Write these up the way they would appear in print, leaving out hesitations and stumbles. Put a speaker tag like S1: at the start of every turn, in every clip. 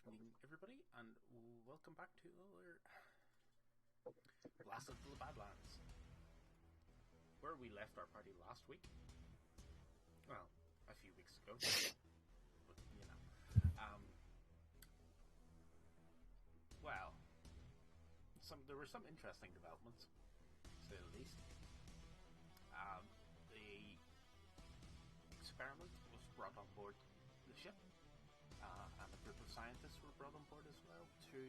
S1: afternoon, everybody, and welcome back to another Blast of the Badlands. Where we left our party last week, well, a few weeks ago, but you know, well, there were some interesting developments, to say the least. The experiment was brought on board the ship. And a group of scientists were brought on board as well to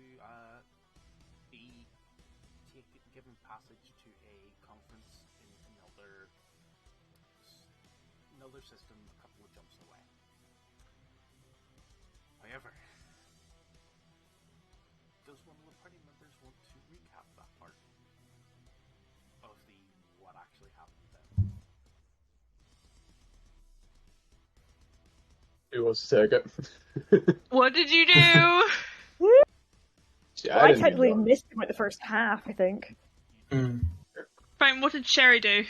S1: be given passage to a conference in another system a couple of jumps away. However, does one of the party members want to recap that part of what actually happened then?
S2: Who wants to take it?
S3: What did you do?
S4: I technically missed him at the first half, I think.
S3: Fine, what did Sherry do?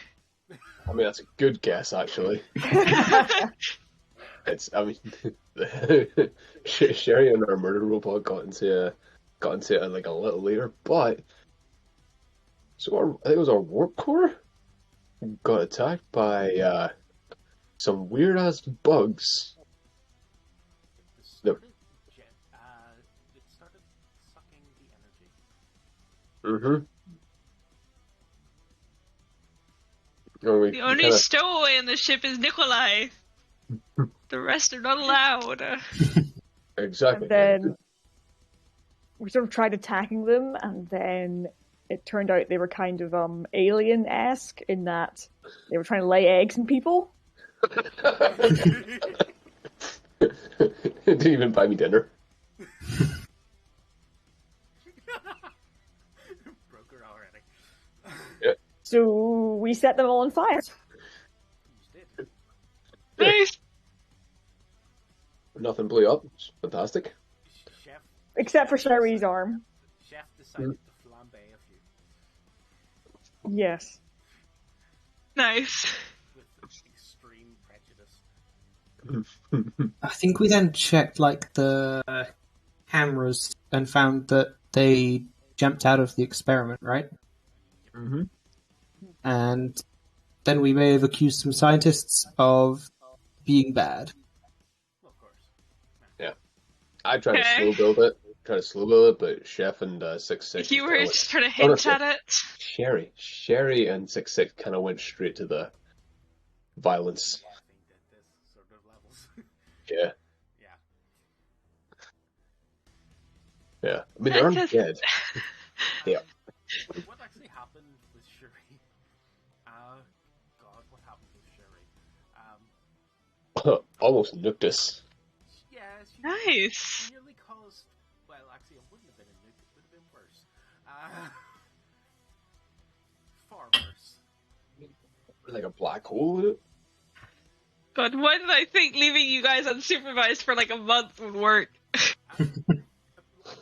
S2: I mean, that's a good guess, actually. Sherry and our murder robot got into it like a little later, but I think it was our warp core got attacked by some weird ass bugs.
S1: It started sucking the energy.
S3: The only stowaway in the ship is Nikolai. The rest are not allowed.
S2: Exactly.
S4: And then we sort of tried attacking them, and then it turned out they were kind of alien-esque in that they were trying to lay eggs in people.
S2: Didn't even buy me dinner.
S1: Broke her already.
S2: Yeah.
S4: So we set them all on fire.
S3: Nice.
S2: Nothing blew up. It's fantastic.
S1: Chef,
S4: Except for Sherry's arm.
S1: Chef decided to flambe a few.
S4: Yes.
S3: Nice.
S1: With extreme prejudice.
S5: I think we then checked the cameras and found that they jumped out of the experiment, right?
S2: Mm-hmm.
S5: And then we may have accused some scientists of being bad.
S1: Well, of course.
S2: Yeah. I tried to slow build it, but Chef and 6-6...
S3: You were just trying to hint at it?
S2: Sherry and 6-6 kind of went straight to the violence.
S1: Yeah, I think that this sort of levels.
S2: Yeah.
S1: Yeah.
S2: Yeah. I mean, they aren't dead. Yeah.
S1: What actually happened with Sherry? God, what happened with Sherry?
S2: Almost nuked us.
S1: Yeah,
S3: Nice.
S1: She nearly caused... Well, actually, it wouldn't have been a nuke. It would have been worse. Far worse.
S2: Like a black hole with it?
S3: God, why did I think leaving you guys unsupervised for like a month would work?
S1: A black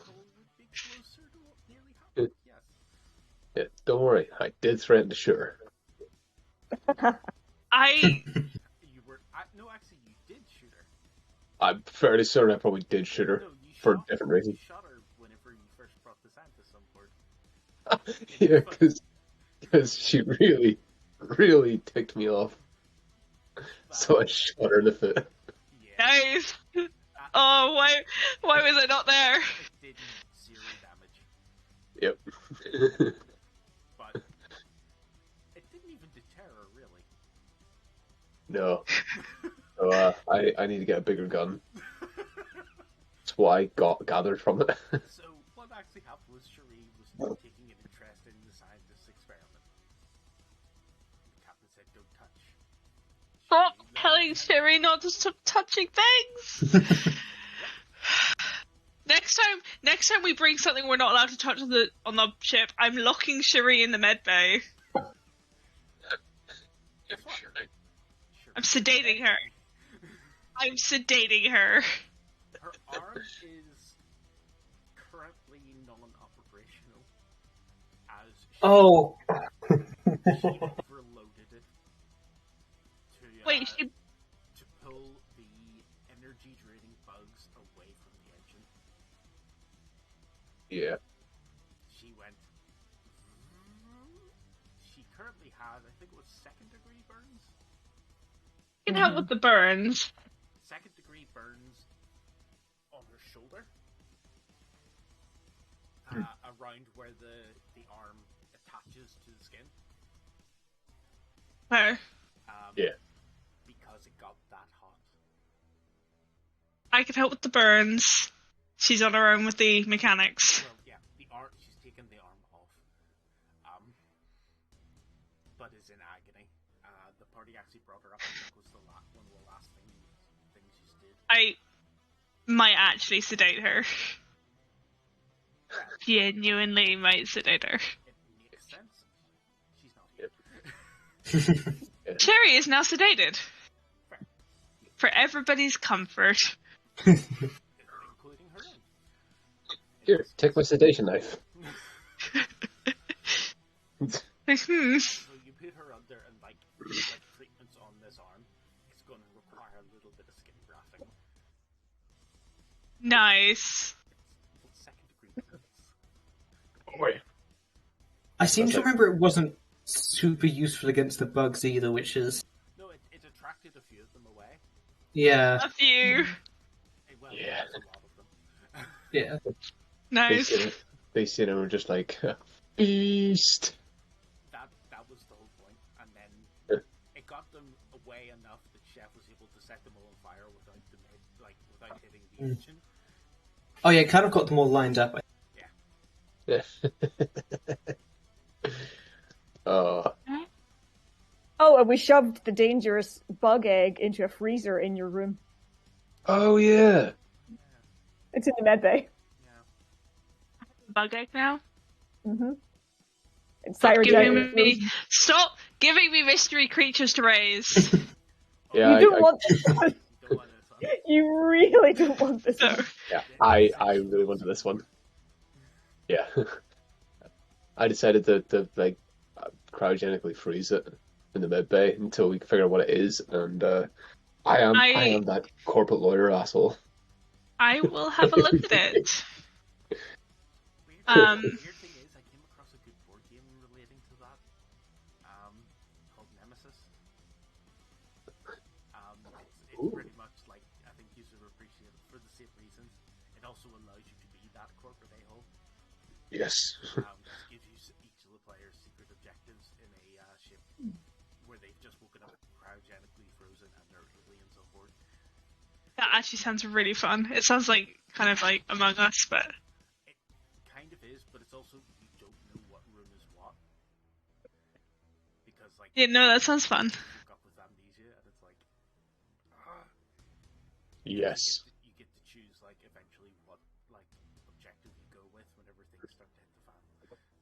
S1: hole would be closer to what nearly happened, yes.
S2: Yeah, don't worry. I did threaten to shoot her.
S1: No, actually, you did shoot her.
S2: I'm fairly certain I probably did shoot her for different reasons.
S1: You shot her whenever you first brought the scientists on board.
S2: Yeah, because she really, really ticked me off. So I shot her in the foot.
S1: Yeah.
S3: Nice. Oh, why was I not there?
S1: It did 0 damage.
S2: Yep.
S1: But it didn't even deter her, really.
S2: No. So I need to get a bigger gun. That's what I gathered from it.
S1: So what actually happened was Cherie was not taking an interest in the scientist's experiment. The captain said, "Don't touch."
S3: Stop telling Sherry not to stop touching things. Next time we bring something we're not allowed to touch on the ship, I'm locking Sherry in the med bay. I'm sedating her.
S1: Her arm is currently non-operational as she overloaded it to pull the energy draining bugs away from the engine.
S2: Yeah.
S1: She went. She currently had, I think it was 2nd-degree burns.
S3: You can help with the burns.
S1: 2nd-degree burns on her shoulder, around where the arm attaches to the skin.
S3: Where?
S2: Yeah.
S1: Because it got that hot.
S3: I could help with the burns. She's on her own with the mechanics.
S1: Well, yeah, the arm. She's taken the arm off, but is in agony. The party actually brought her up. I think was one of the last things she did.
S3: I might actually sedate her. Genuinely might sedate her.
S1: It makes sense. She's not here.
S3: Cherry is now sedated.
S1: Fair.
S3: For everybody's comfort.
S1: Including her own.
S2: Here, take my sedation knife.
S3: Like,
S1: So you put her under and like treatments on this arm. It's going to require a little bit of skin grafting.
S3: Nice.
S1: It's 2nd-degree burns.
S2: Boy.
S5: I seem to remember it wasn't super useful against the bugs either, which is...
S1: No, it attracted a few of them away.
S5: Yeah.
S3: A few.
S1: Well,
S2: Yeah.
S1: there's a lot of them.
S5: Yeah.
S3: Nice.
S2: They sit and were just like, feast.
S1: That was the whole point. And then it got them away enough that Chef was able to set them all on fire without without hitting the engine.
S5: Oh yeah, it kind of got them all lined up.
S2: Yeah. Oh.
S4: Oh, and we shoved the dangerous bug egg into a freezer in your room.
S2: Oh yeah.
S4: It's in the med bay.
S1: Yeah.
S3: Bug egg now?
S4: Mm-hmm. It's
S3: Stop
S4: Cyrodiil.
S3: stop giving me mystery creatures to raise.
S2: Yeah.
S4: You don't want this one.
S1: You don't want this one.
S4: You really don't want this
S3: No.
S4: one.
S2: Yeah, I really wanted this one. Yeah. I decided to cryogenically freeze it in the med bay until we can figure out what it is, and I am that corporate lawyer asshole.
S3: I will have a look at it.
S1: Weird thing is, I came across a good board game relating to that, called Nemesis. It's pretty much like, I think users appreciate it for the same reasons. It also allows you to be that corporate a-hole.
S2: Yes.
S1: This gives you each of the players secret objectives in a ship where they've just woken up cryogenically frozen and they're aliens on board.
S3: That actually sounds really fun. It sounds like kind of like Among Us, but
S1: It kind of is, but it's also you don't know what room is what. Because
S3: yeah, no, that sounds fun.
S1: you woke up with amnesia and it's like
S2: Yes.
S1: you get to choose eventually what objective you go with whenever things start to hit the fan.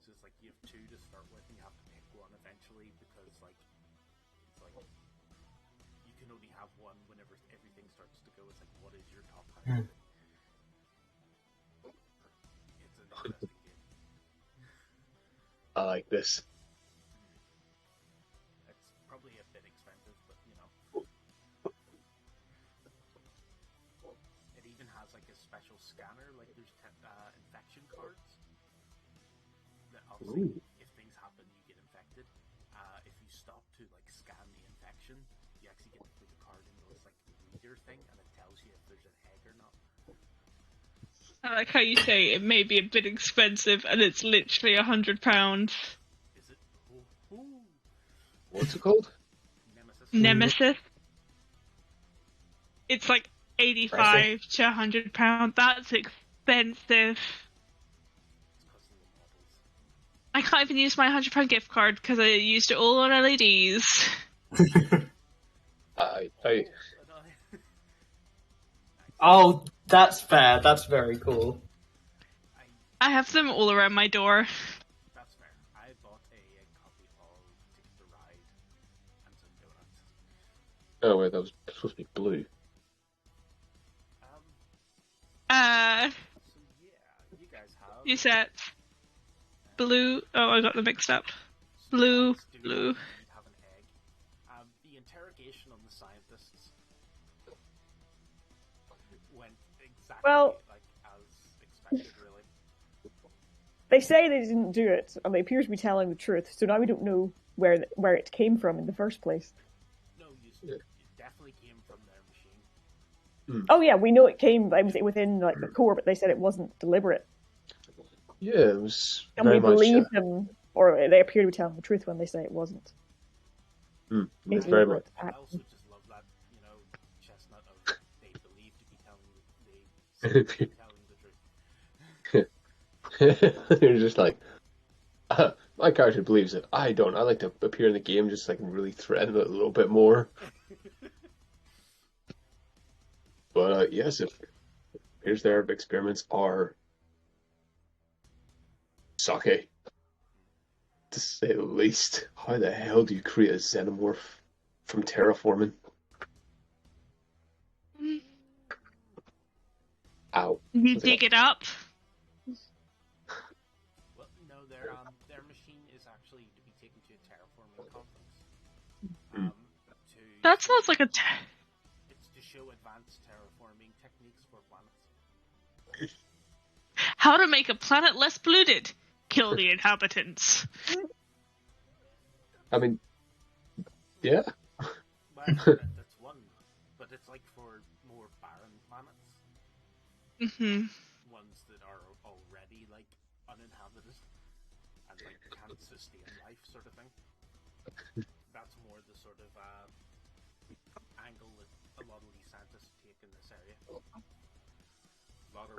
S1: So it's like you have two to start with and you have to pick one eventually because it's like you can only have one whenever everything starts to go. It's like what is your top priority? It's an interesting game.
S2: I like this.
S1: It's probably a bit expensive, but you know. It even has a special scanner, there's infection cards. That obviously, if things happen, you get infected. If you stop to scan the infection, you actually get to put the card into this reader thing, and it tells you if there's an egg or not.
S3: I like how you say it may be a bit expensive, and it's literally £100.
S1: Is it? Ooh.
S2: What's it called?
S1: Nemesis.
S3: Nemesis. It's like 85 to £100. That's expensive.
S1: It's because of the models.
S3: I can't even use my £100 gift card because I used it all on LEDs.
S5: Oh, that's fair. That's very cool.
S3: I have them all around my door.
S1: That's fair. I bought a copy of Ticket to Ride and some donuts.
S2: Oh wait, that was supposed to be blue.
S1: So yeah, you guys have.
S3: You said blue. Oh, I got them mixed up. Blue.
S1: You have an egg. The interrogation on the scientists went exactly
S4: Well-
S1: as expected, really.
S4: They say they didn't do it, and they appear to be telling the truth. So now we don't know where it came from in the first place.
S1: No, it definitely came from their machine.
S4: Oh yeah, we know it came. It was within like the core, but they said it wasn't deliberate.
S2: Yeah, it was.
S4: And
S2: very
S4: we
S2: much,
S4: believe them, or they appear to be telling the truth when they say it wasn't.
S2: It was very much.
S1: I also just love that, chestnut of they believe to be telling the truth.
S2: You're just like, my character believes it. I don't. I like to appear in the game just like really threaten it a little bit more. But yes, here's their experiments are sake, to say the least. How the hell do you create a xenomorph from terraforming? Ow.
S3: You dig it up.
S1: Well, no, their machine is actually to be taken to a terraforming conference.
S3: That sounds like a.
S1: It's to show advanced terraforming techniques for planets.
S3: How to make a planet less polluted. Kill the inhabitants.
S2: I mean, yeah.
S1: Well, that's one, but it's like for more barren planets.
S3: Mm-hmm.
S1: Ones that are already like uninhabited and like can't sustain life, sort of thing. That's more the sort of angle that a lot of these scientists take in this area.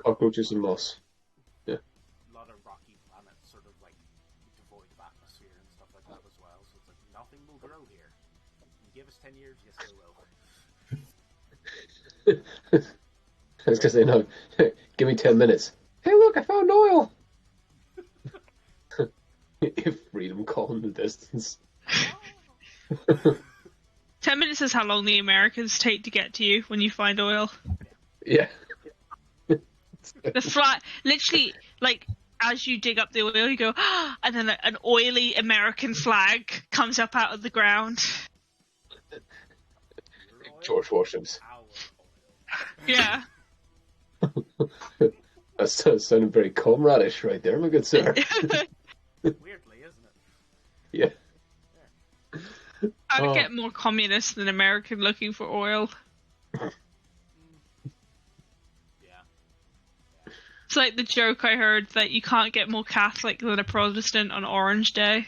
S2: Cockroaches and moss. Yeah.
S1: A lot of rocky planets, sort of like devoid of atmosphere and stuff like that as well. So it's like nothing will grow here. You give us 10 years, yes, they will.
S2: That's because they know. Give me 10 minutes. Hey, look, I found oil. Freedom call in the distance.
S3: 10 minutes is how long the Americans take to get to you when you find oil.
S2: Yeah.
S3: The fly, literally, like, as you dig up the oil, you go, and then an oily American flag comes up out of the ground.
S2: George Washington's.
S3: Yeah.
S2: That sounded very comradish right there, my good sir.
S1: Weirdly, isn't it?
S2: Yeah.
S3: I'd get more communist than American looking for oil. It's like the joke I heard that you can't get more Catholic than a Protestant on Orange Day.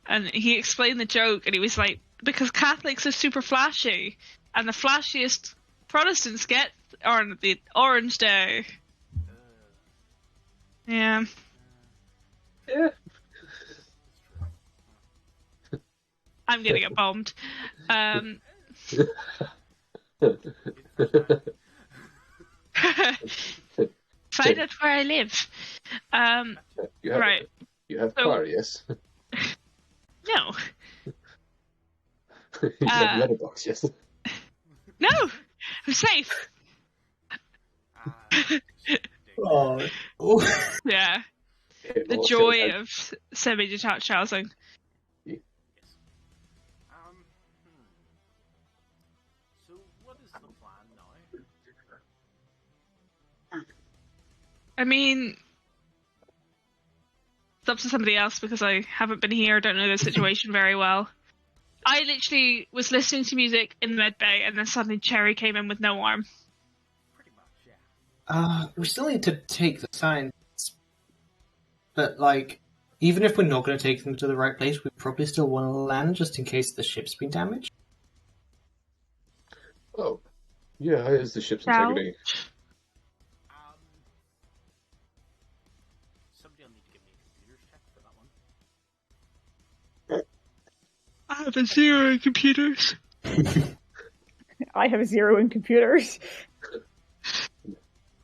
S3: And he explained the joke, and he was like, because Catholics are super flashy, and the flashiest Protestants get on the Orange Day. Yeah.
S2: Yeah.
S3: I'm gonna get bombed. Find out where I live.
S2: You have,
S3: right.
S2: You have car, yes?
S3: No.
S2: You have letterbox, yes?
S3: No! I'm safe!
S5: Oh.
S3: Yeah. The
S2: Oh,
S3: joy
S2: so-
S3: of semi-detached housing.
S1: So, what is the plan now?
S3: I mean, it's up to somebody else because I haven't been here, don't know the situation very well. I literally was listening to music in the med bay and then suddenly Cherry came in with no arm.
S1: Pretty much, yeah.
S5: We still need to take the science. But, like, even if we're not going to take them to the right place, we probably still want to land just in case the ship's been damaged.
S2: Oh. Yeah, how is the ship's
S3: Now?
S2: integrity?
S1: Somebody will need to give me a computer's check for that one.
S3: I have a 0 in computers.
S4: I have a 0 in computers.
S2: I'm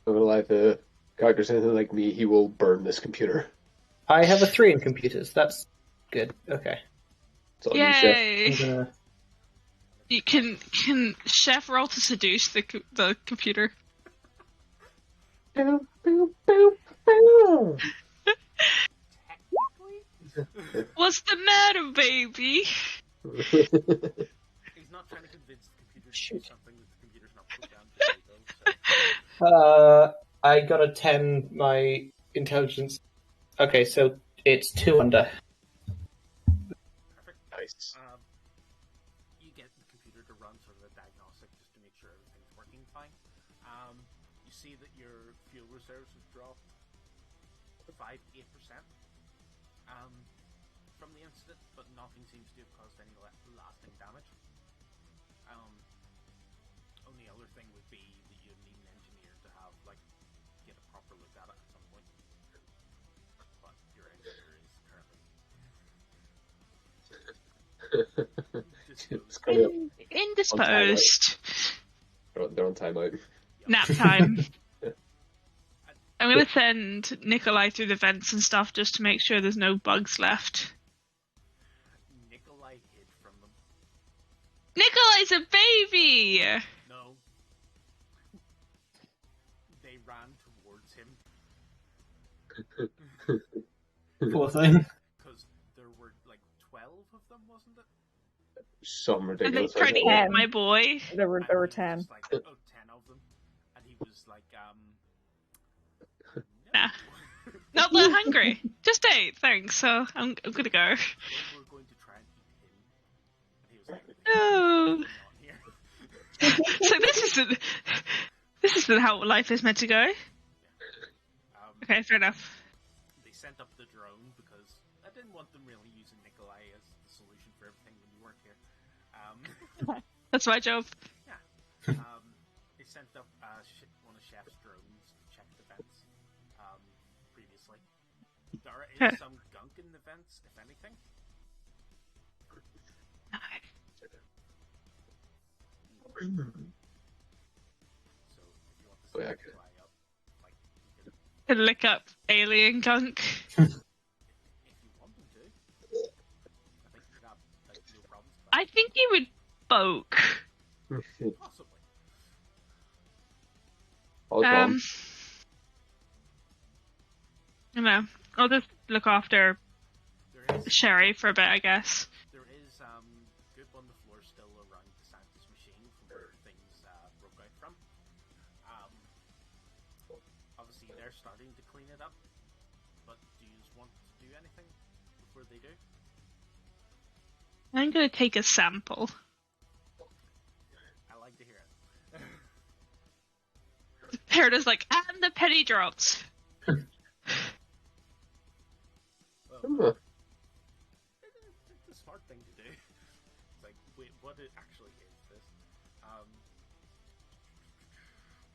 S2: gonna lie, if a character's anything like me, he will burn this computer.
S5: I have a 3 in computers. That's good. Okay.
S2: It's all you, Chef.
S3: Yay!
S5: I'm gonna...
S3: You can Chef roll to seduce the computer.
S2: Bow, bow, bow, bow.
S3: What's the matter, baby?
S1: He's not trying to convince the computer to do something that the computer's not programmed to do, though, so...
S5: I got a 10. My intelligence. Okay, so it's 2 under.
S1: Perfect.
S2: Nice.
S1: You get the computer to run sort of a diagnostic just to make sure everything's working fine. You see that your fuel reserves have dropped 5-8% from the incident, but nothing seems to have caused any lasting damage. Only other thing would be that you need an engineer to have get a proper look at it at some point. But your engineer is currently
S2: It's coming up.
S3: Indisposed.
S2: They're on timeout.
S3: Nap time. I'm going to send Nikolai through the vents and stuff just to make sure there's no bugs left.
S1: Nikolai hid from them.
S3: Nikolai's a baby!
S1: No. They ran towards him.
S5: Poor thing.
S1: Because there were 12 of them, wasn't it?
S2: Some
S3: And
S2: ridiculous.
S3: trying to
S4: Yeah.
S3: eat my boy.
S4: There were
S1: And he was
S4: 10.
S1: just 10 of them. And he was
S3: Nah. Not that hungry. Just ate, thanks. So I'm gonna go.
S1: They were going to try and eat him. And he was like,
S3: No.
S1: not here.
S3: So this isn't how life is meant to go. Okay, fair enough.
S1: They sent up the drone because I didn't want them really using Nikolai as the solution for everything when you weren't here.
S3: That's my job.
S1: Yeah. They sent up one of Chef's drones to check the vents previously. There is some gunk in the vents, if anything. So if you want to
S2: Oh, yeah,
S1: set
S2: okay.
S1: Nikolai up, you can,
S3: To lick up alien gunk.
S1: if you want them to. I think you'd have no problems with that.
S3: I think he would poke.
S1: Possibly.
S2: All gone.
S3: I don't know. I'll just look after
S1: There is
S3: Sherry for a bit, I guess.
S1: goop on the floor still around the scientist machine from where things broke out from. Obviously they're starting to clean it up, but do you want to do anything before they do?
S3: I'm gonna take a sample.
S1: I like to hear it.
S3: Peridot's like, and the penny drops.
S1: Well, it's a smart thing to do. It's like, wait, what it actually is this?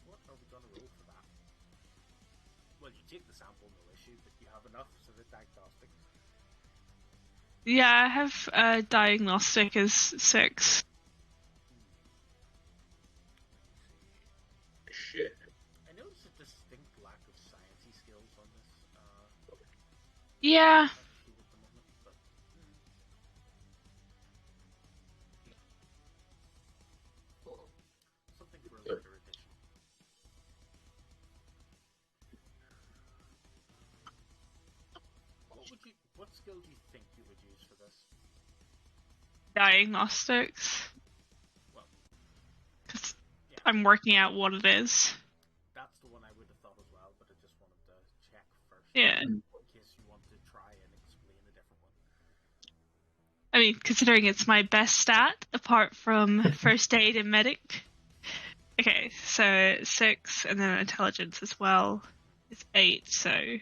S1: What are we gonna roll for that? Well, you take the sample, no issue, but you have enough for the diagnostic.
S3: Yeah, I have diagnostic as 6.
S2: Shit.
S1: I noticed a distinct lack of sciencey skills on this
S3: Yeah.
S1: sheet at the moment, but something for a later edition. What skill do you think you would use for this?
S3: Diagnostics.
S1: Well,
S3: 'Cause
S1: yeah,
S3: I'm working out what it is.
S1: that's the one I would have thought as well, but I just wanted to check first.
S3: Yeah.
S1: In case you want to try and explain a different one.
S3: I mean, considering it's my best stat, apart from first aid and medic. Okay, so 6, and then intelligence as well is 8, so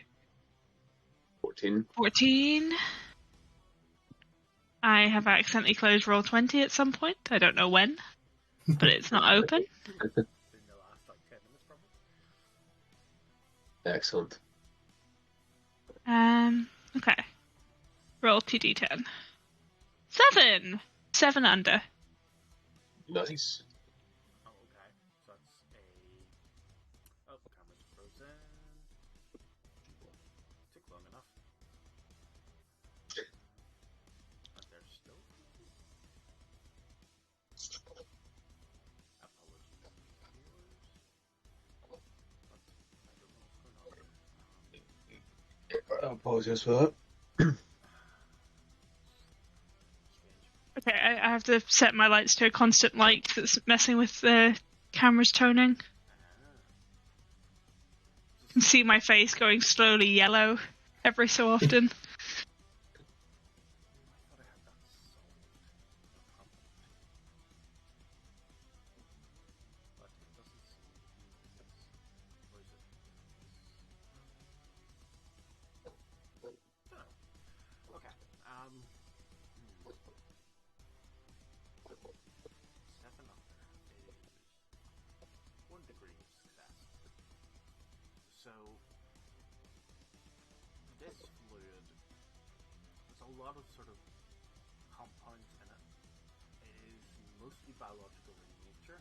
S2: 14.
S3: 14. I have accidentally closed roll 20 at some point. I don't know when, but it's not open.
S1: In the last 10 minutes, probably.
S2: Excellent.
S3: Okay. Roll 2d10. 7! 7 under.
S2: Nice.
S1: Oh, okay. So that's a. Oh, camera's frozen. Took long enough. And they're still frozen. Apologies, viewers. But I don't know what's going on.
S2: I apologize for that.
S1: Strange.
S3: Okay, I have to set my lights to a constant light 'cause it's messing with the camera's toning. can see my face going slowly yellow every so often.
S1: I thought I had that solved. But it doesn't seem to be the case. Or is it? Oh. Okay. 7 under is 1 degree of success. So this fluid, there's a lot of sort of compounds in it. It is mostly biological in nature,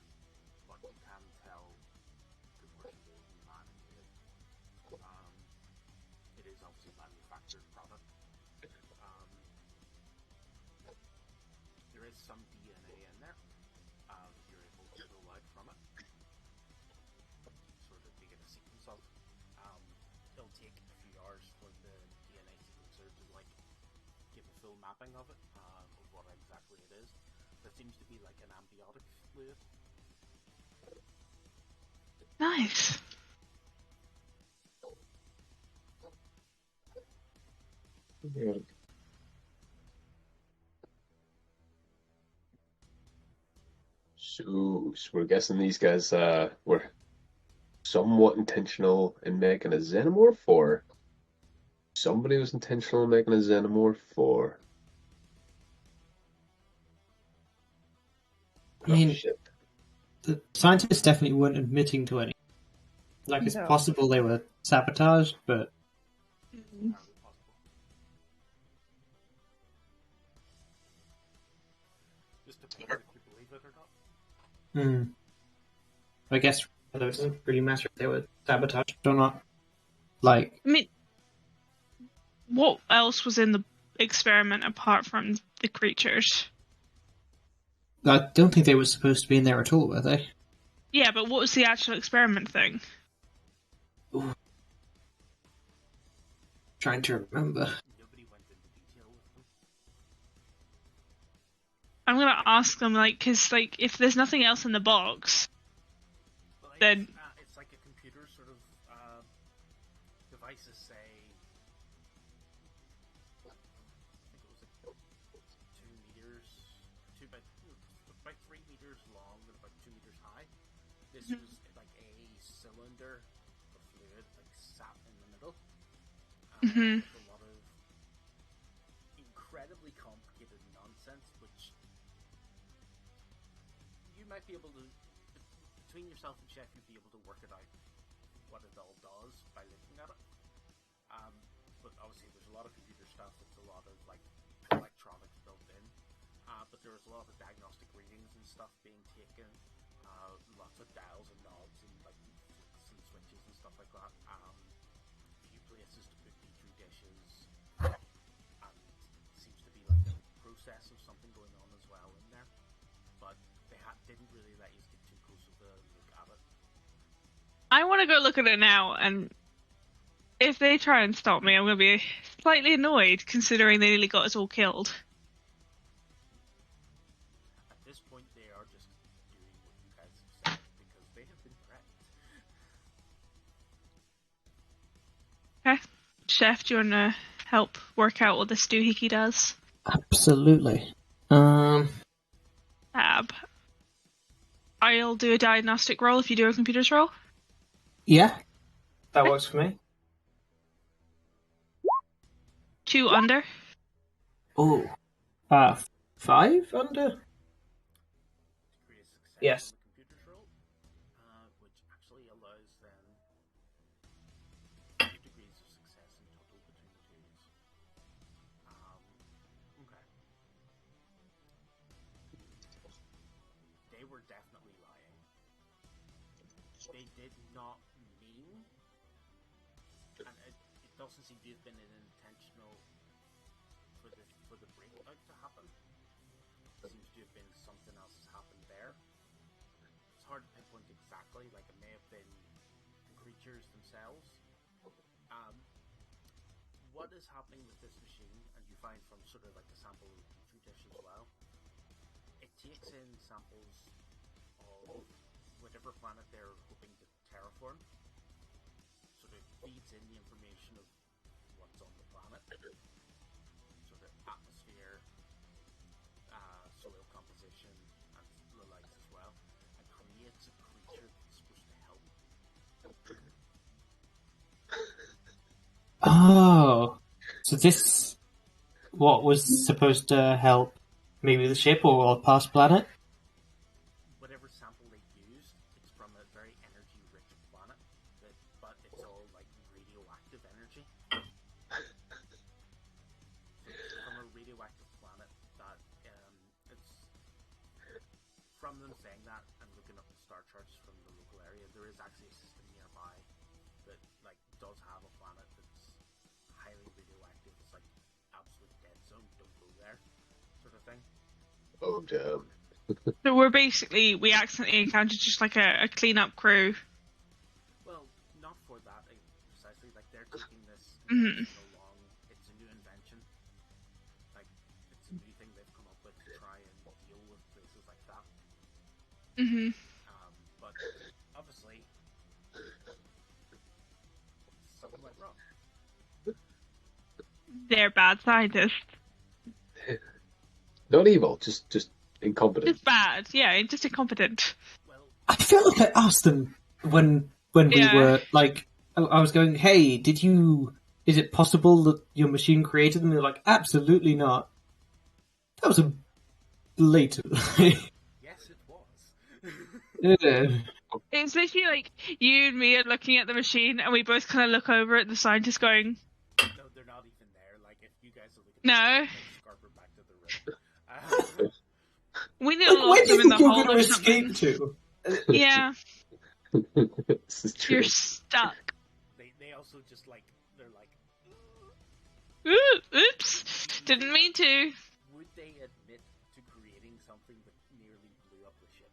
S1: but you can tell the portions of man-made. It is obviously a manufactured product. There is some DNA in there that you're able to pull out from it, sort of to get a sequence of. It'll take a few hours for the DNA sequencer to give a full mapping of it, of what exactly it is. That seems to be like an ambiotic fluid.
S3: Nice.
S2: Yeah. So we're guessing these guys were somewhat intentional in making a xenomorph, or somebody was intentional in making a xenomorph, or
S5: I mean,
S2: shit.
S5: the scientists definitely weren't admitting to any. Like, it's
S4: No.
S5: possible they were sabotaged, but
S1: Entirely possible. Just depends if you believe it or not.
S5: I guess it doesn't really matter if they were sabotaged or not. Like,
S3: I mean, what else was in the experiment apart from the creatures?
S5: I don't think they were supposed to be in there at all, were they?
S3: Yeah, but what was the actual experiment thing?
S5: Trying to remember.
S1: Nobody went into detail with them.
S3: I'm gonna ask them, because, if there's nothing else in the box,
S1: But
S3: then...
S1: it's like a computer sort of devices say. I think it was like 2 meters, about 3 meters long and about 2 meters high. This was like a cylinder of fluid, sat in the middle.
S3: Mhm.
S1: With a lot of incredibly complicated nonsense, which you might be able to, between yourself and Chef, you'd be able to work it out what it all does by looking at it. But obviously there's a lot of computer stuff, it's a lot of electronics built in. But there was a lot of diagnostic readings and stuff being taken, lots of dials and knobs and flicks and switches and stuff like that. A few places to put petri dishes, and it seems to be a process of something going on as well in there. But they didn't really let you get too close of a look at it.
S3: I want to go look at it now, and if they try and stop me, I'm going to be slightly annoyed, considering they nearly got us all killed.
S1: At this point, they are just doing what you guys have said because they have been threatened.
S3: Okay. Chef, do you want to help work out what this doohickey does?
S5: Absolutely.
S3: Fab. I'll do a diagnostic roll if you do a computer's roll.
S5: Yeah, that works for me.
S3: 2 under.
S5: Oh, 5 under?
S1: Degree of success
S5: Yes.
S1: on the computer's roll, which actually allows them 2 degrees of success in total between the twos. Okay. They were definitely lying. They did not mean, and it doesn't seem to have been an intentional for the breakout to happen. It seems to have been something else has happened there. It's hard to pinpoint exactly. It may have been the creatures themselves. What is happening with this machine, and you find from sort of the sample of the petri dish as well, it takes in samples of whatever planet they're hoping to terraform, sort of feeds in the information of what's on the planet, sort of atmosphere, soil composition, and the likes as well, and creates a creature that's supposed to help.
S5: Oh, so this what was supposed to help maybe the ship or past planet?
S1: Whatever sample they used, it's from a very energy-rich planet, but it's all like radioactive energy. So it's from a radioactive planet that it's from them saying that and looking up the star charts from the local area. There is actually a system nearby that like does have a planet that's highly radioactive. It's like absolute dead zone. Don't go there, sort of thing.
S2: Oh damn.
S3: So we accidentally encountered just like a cleanup crew.
S1: Well, not for that precisely. Like they're taking this
S3: Mhm.
S1: invention along. It's a new invention. Like it's a new thing they've come up with to try and deal with places like that.
S3: Hmm.
S1: But obviously, something went wrong.
S3: They're bad scientists.
S2: Not evil, just incompetent.
S3: Just bad, yeah, just incompetent.
S1: Well,
S5: I felt like I asked them when we
S3: Yeah.
S5: were like, I was going, "Hey, is it possible that your machine created them?" They're like, "Absolutely not." That was a blatant lie.
S1: yes, it was.
S5: Yeah.
S3: It's literally like you and me are looking at the machine, and we both kind of look over at the scientist, going,
S1: No, they're not even there. Like if you guys are looking,
S3: "No,
S1: at scarper back to the river.
S3: we need
S5: Like,
S3: to
S5: where
S3: lock
S5: do you
S3: them in the
S5: think you're
S3: hole
S5: going
S3: or
S5: to escape
S3: something."
S5: to?
S3: Yeah,
S2: This is true.
S3: you're stuck.
S1: They also just like they're like,
S3: Ooh, oops, didn't mean to.
S1: would they admit to creating something that nearly blew up the ship?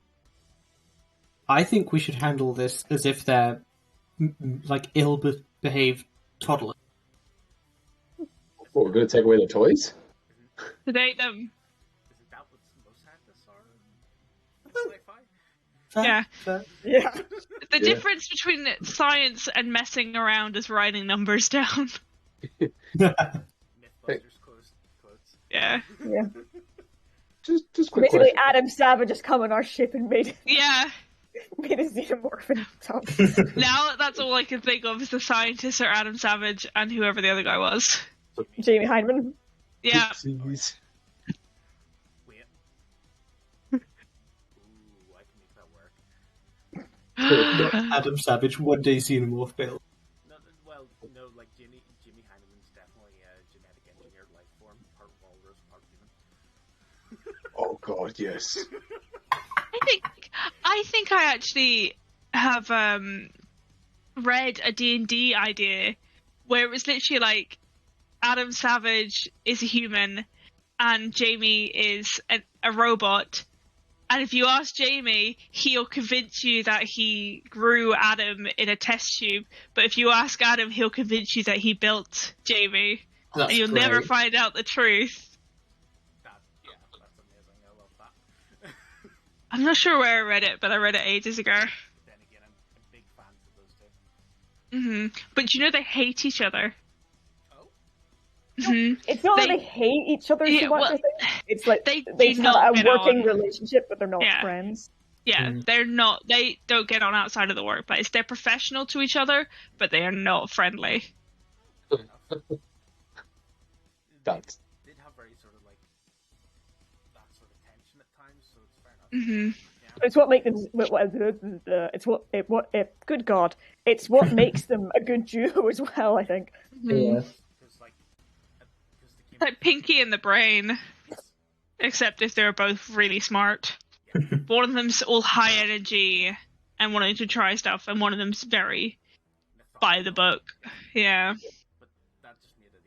S5: I think we should handle this as if they're like ill-behaved toddlers.
S2: What, we're going to take away their toys?
S3: Sedate them.
S1: Isn't that what most scientists are? in sci-fi?
S3: Yeah.
S4: Yeah.
S3: The
S2: Yeah.
S3: difference between science and messing around is writing numbers down.
S1: Mythbusters quotes.
S3: Yeah.
S4: Yeah.
S2: Just quick
S4: Basically,
S2: question.
S4: Adam Savage has come on our ship and made
S3: Yeah.
S4: a xenomorph and stuff.
S3: Now that's all I can think of is the scientist or Adam Savage and whoever the other guy was.
S4: Jamie Heineman.
S3: Yeah.
S2: Oopsies.
S1: Wait. Ooh, I can make that work.
S5: Adam Savage, one day xenomorph build.
S1: No, no, like Jimmy Heineman's definitely a genetic engineered life form, part walrus, part human.
S2: Oh god, yes.
S3: I think I actually have read a D&D idea where it was literally like Adam Savage is a human and Jamie is a robot. And if you ask Jamie, he'll convince you that he grew Adam in a test tube. But if you ask Adam, he'll convince you that he built Jamie.
S5: That's
S3: And you'll
S5: great.
S3: never find out the truth.
S1: That's amazing. I love that.
S3: I'm not sure where I read it, but I read it ages ago.
S1: Then again, I'm big fans of those two.
S3: But you know they hate each other.
S1: Oh,
S4: It's not that
S3: They-
S4: they hate each other
S3: Yeah,
S4: so much,
S3: well,
S4: I think. It's like
S3: they
S4: they
S3: do
S4: have
S3: not
S4: a
S3: get
S4: working
S3: on.
S4: relationship, but they're not
S3: Yeah.
S4: friends.
S3: Yeah, they're not. They don't get on outside of the workplace. They're professional to each other, but they are not friendly.
S1: fair enough.
S2: That's
S1: They did have very sort of like that sort of tension at times, so it's fair enough. Yeah.
S4: It's what makes them. Good God! It's what makes them a good duo as well. I think.
S5: Yeah.
S1: Because like, because they came
S3: Like Pinky and the Brain, except if they're both really smart. One of them's all high energy and wanting to try stuff, and one of them's very by the book. Yeah.
S1: but that just made it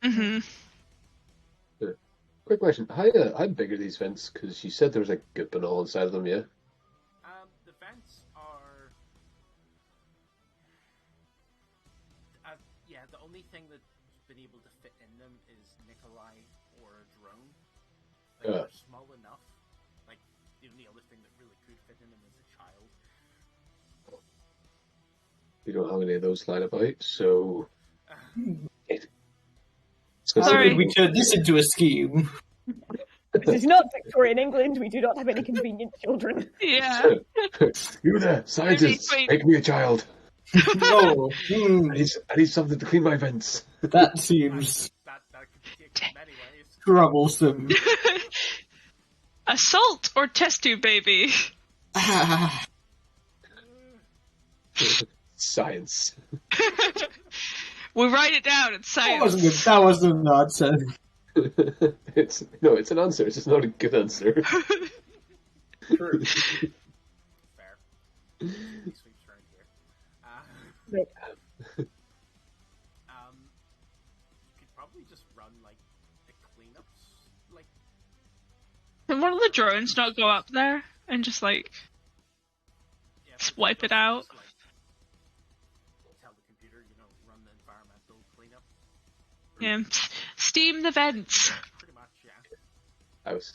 S1: even better.
S2: quick question. How big are these vents? Because you said there was like good banal inside of them, yeah?
S1: The vents are, yeah. The only thing that's been able to fit in them is Nikolai or a drone. Like, they're small enough. Like the only other thing that really could fit in them is a child.
S2: we don't have any of those lying about, so it's
S5: How
S3: Sorry.
S5: could we turn this into a scheme?
S4: This is not Victorian England. We do not have any convenient children.
S3: Yeah.
S2: You there, scientists,
S3: Wait.
S2: make me a child.
S5: No.
S2: I need something to clean my vents.
S5: That seems
S1: That could take many ways.
S5: troublesome.
S3: Assault or test tube baby?
S2: Science.
S3: We write it down. It's science.
S5: That wasn't an answer.
S2: It's an answer. It's just not a good answer.
S1: Fair. Sweeps around here.
S4: Right.
S1: You could probably just run like the cleanups, like
S3: Can one of the drones not go up there and just like
S1: yeah,
S3: swipe it out?
S1: just, like, tell the computer, run the environmental cleanup.
S3: Yeah. Steam the vents.
S1: Pretty much, yeah.
S2: I was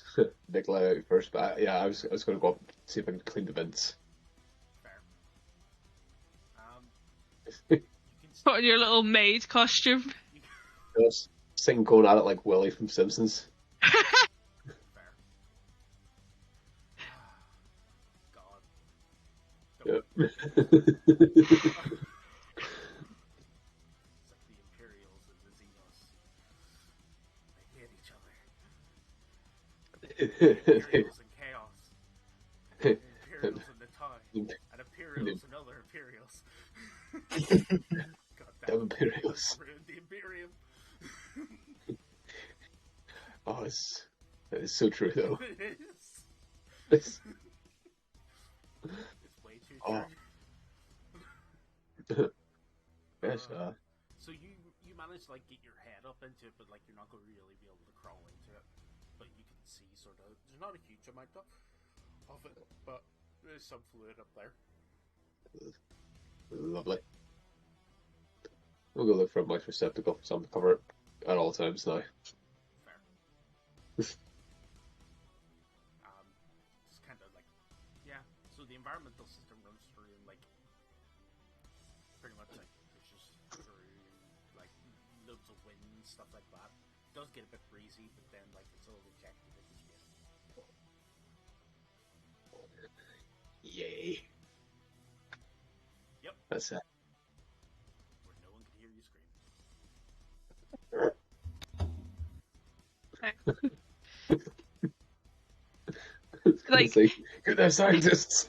S2: Nicola out first, but yeah, I was going to go up and see if I can clean the vents.
S1: Fair. You can
S3: Put on your little maid costume.
S2: I was thinking going at it like Willie from Simpsons.
S1: fair. God.
S2: Yep.
S1: It's like the Imperials and the Xenos. They hate each other. Imperials and chaos. Imperials in the town. And Imperials and other Imperials. God
S2: Damn Imperials.
S1: Ruined the Imperium.
S2: Oh, it's so true though.
S1: It is.
S2: It's,
S1: It's way too
S2: Oh.
S1: true.
S2: yes,
S1: So you managed to like get your head up into it, but like you're not going to really be able to crawl into it. But you can see sort of there's not a huge amount of it, but there's some fluid up there.
S2: lovely. We'll go look for a mouse receptacle, so I'm to cover it at all times now.
S1: Fair. It's kind of like So the environmental system runs through like pretty much like pushes through like loads of wind and stuff like that. It does get a bit breezy, but then like it's all rejected into space.
S2: Yay.
S1: Yep.
S2: That's it.
S1: Where no one can hear you scream.
S3: Like-
S2: It's like good there, scientists.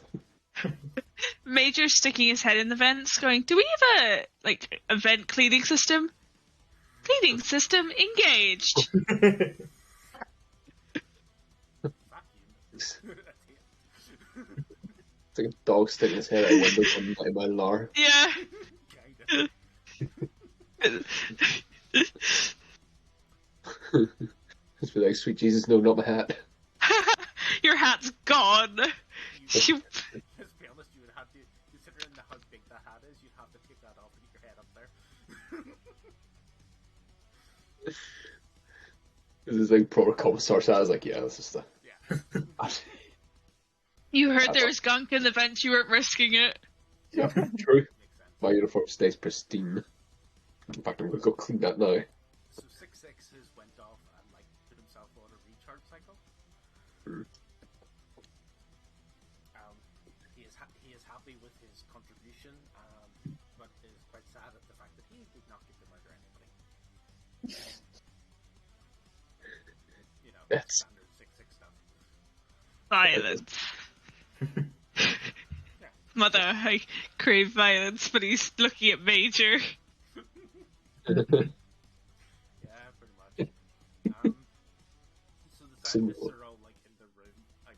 S3: Major sticking his head in the vents, going, "Do we have a vent cleaning system? Cleaning system engaged."
S1: Vacuum.
S2: It's like a dog sticking his head out a window from 90 mile an hour.
S3: Yeah.
S1: Kinda.
S2: Just be like, sweet Jesus, no, not my hat.
S3: Your hat's gone. You...
S1: Let's be honest, you would have to, considering how big that hat is, you'd have to take that off and get your head up there.
S2: This is like proper commissar hat. I was like, yeah, this is the.
S1: Yeah.
S3: You heard there was gunk in the vents, you weren't risking it.
S2: Yeah, true.
S1: Makes sense.
S2: My uniform stays pristine. In fact, I'm gonna go clean that now.
S1: So 6-6 has went off and like put himself on a recharge cycle. He is happy with his contribution, but is quite sad at the fact that he did not get to murder anybody.
S2: That's-
S1: Standard 6-6 stuff.
S3: Violence. Mother, I crave violence, but he's looking at Major.
S1: Yeah, pretty much. So the scientists are all like in the room, like.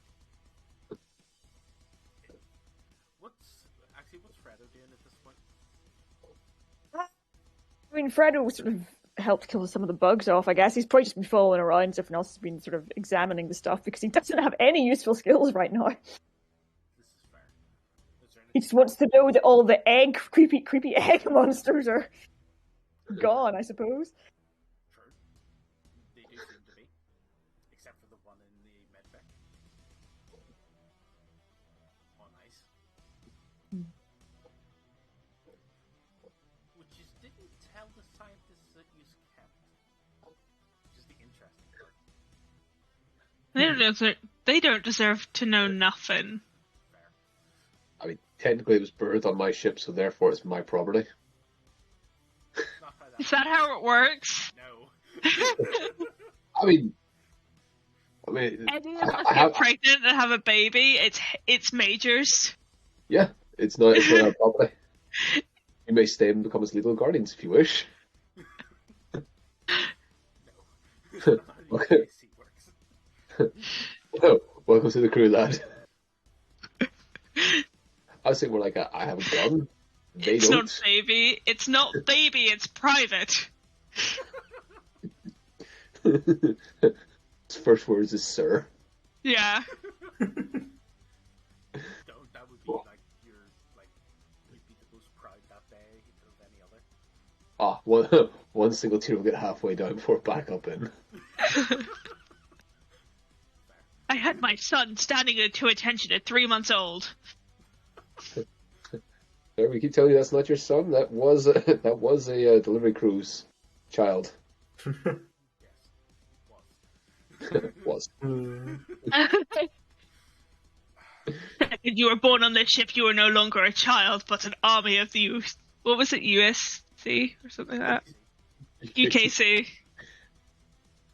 S1: What's Fredo doing at this point?
S4: I mean, Fredo sort of helped kill some of the bugs off, I guess. He's probably just been following around, so everyone else has been sort of examining the stuff because he doesn't have any useful skills right now.
S1: This is fair. Is there
S4: He just wants to know that all the creepy egg monsters are gone, I suppose.
S1: True. They do seem to be. Except for the one in the medbay. Oh, nice. interesting.
S3: They don't deserve to know nothing.
S1: Fair.
S2: I mean, technically it was birthed on my ship, so therefore it's my property.
S1: Not how that
S3: Is that how it works?
S1: No.
S2: I mean,
S3: Any of us
S2: I
S3: get pregnant and have a baby, it's Major's.
S2: yeah, it's not our property. You may stay and become his legal guardians if you wish.
S1: No. Not how the
S2: Okay.
S1: UKC works.
S2: Oh, welcome to the crew, lad. I was thinking more like I have a gun. They
S3: It's
S2: don't.
S3: not baby. It's not baby. It's private.
S2: His first words is "sir."
S3: Yeah.
S1: That would be like you'd be the most proud that day of any other.
S2: Ah, one single tear will get halfway down before back up in.
S3: I had my son standing to attention at 3 months old.
S2: We keep telling you that's not your son. That was a delivery crew's child.
S1: Yes. Was.
S2: Was.
S3: You were born on this ship. You are no longer a child, but an army of the what was it, USC or something like that? UKC.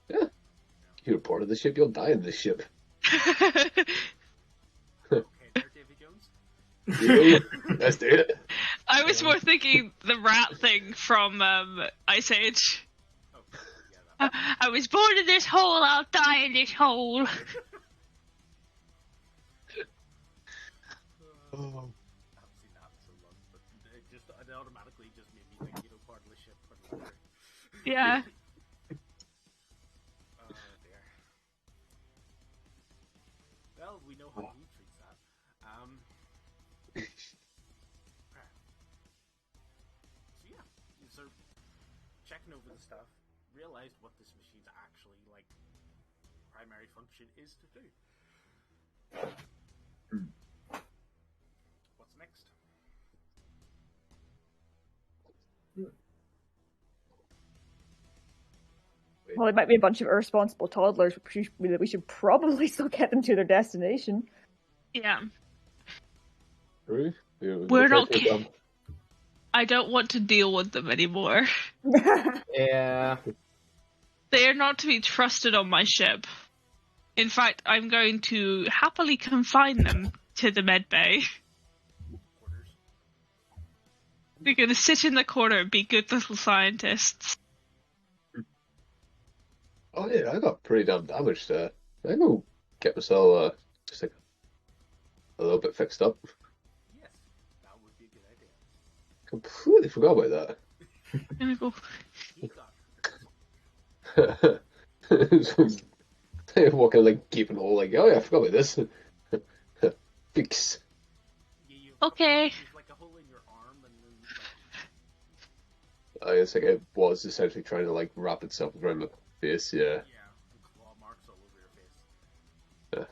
S2: Yeah. You were part of the ship. You'll die in this ship.
S1: Okay, there, Davy Jones.
S2: Yeah, let's do it.
S3: I was more thinking the rat thing from Ice Age.
S1: Oh, yeah, that.
S3: I was born in this hole. I'll die in this hole.
S2: Oh.
S1: I haven't seen that in so long, but it automatically just made me think, part of the ship. Part of the
S3: Yeah.
S1: Oh dear. Well, we know how he treats that. So yeah, so checking over the stuff, realized what this machine's actually primary function is to do. What's next?
S4: Well, it might be a bunch of irresponsible toddlers. We should probably still get them to their destination.
S3: Yeah.
S2: Really?
S3: We're not. I don't want to deal with them anymore.
S5: Yeah.
S3: They are not to be trusted on my ship. In fact, I'm going to happily confine them to the med bay.
S1: Quarters.
S3: They're going to sit in the corner and be good little scientists.
S2: Oh yeah, I got pretty damn damaged. I go get myself just like a little bit fixed up.
S1: Yes, that would be a good idea.
S2: Completely forgot about that.
S3: I'm gonna go.
S1: He got
S2: Walking like gaping hole, like, oh yeah, I forgot about this. Fix.
S1: you
S3: Okay.
S1: there's like a hole in your arm, and then
S2: It's like it was essentially trying to like wrap itself around my face. Yeah.
S1: yeah, and claw marks all over your face.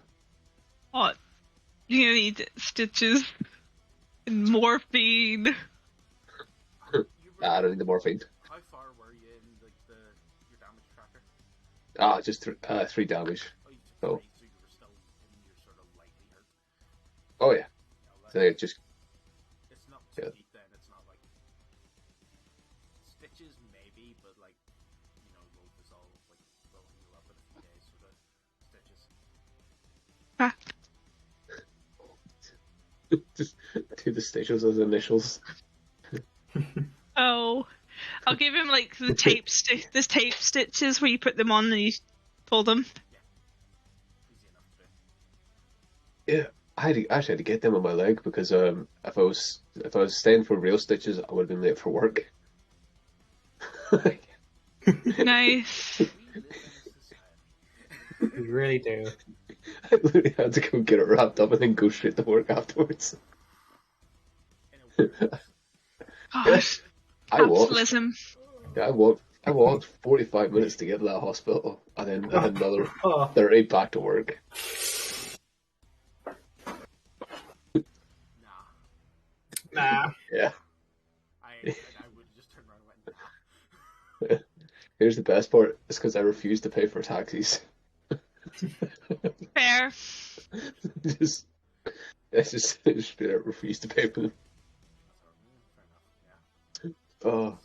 S3: What? You're gonna need stitches and morphine.
S1: You were,
S2: I don't need the morphine.
S1: How far were you in your damage tracker?
S2: Just 3 damage.
S1: Oh, you took
S2: Oh.
S1: 3, so you were still in your sort of lightly hurt.
S2: Oh yeah.
S1: No,
S2: So it just
S1: it's not too
S2: Yeah.
S1: deep then. It's not like stitches, maybe, but will dissolve, will heal up in a few days. So the stitches.
S3: Ah,
S2: just do the stations as initials.
S3: oh, I'll give him like the tape stitches where you put them on and you pull them.
S1: Easy enough to do.
S2: Yeah, I actually had to get them on my leg because if I was staying for real stitches, I would have been late for work.
S3: Nice.
S1: We live in a society.
S5: You really do.
S2: I literally had to go get it wrapped up and then go straight to work afterwards.
S1: In a world.
S3: Gosh,
S2: I walked.
S3: capitalism.
S2: Yeah, I walked 45 minutes to get to that hospital, and then another
S5: Oh,
S2: 30 back to work.
S1: Nah.
S5: nah.
S2: Yeah,
S1: I would have just turned around and went, nah.
S2: Here's the best part. It's because I refuse to pay for taxis.
S3: Fair.
S2: just, I just straight up refuse to pay for them.
S1: Fair enough. Yeah.
S2: Oh,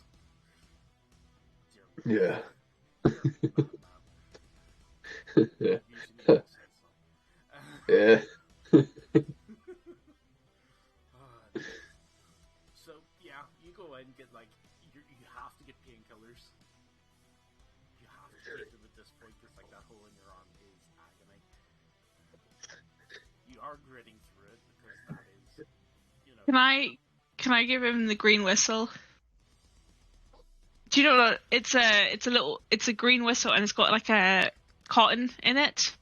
S2: yeah.
S1: Usually you say so.
S2: Yeah.
S1: So yeah, you go in and get like you have to get painkillers. You have to take them at this point because like that hole in your arm is agony. You are gritting through it because that is, you know.
S3: Can I give him the green whistle? Do you know what? It's a green whistle and it's got like a cotton in it,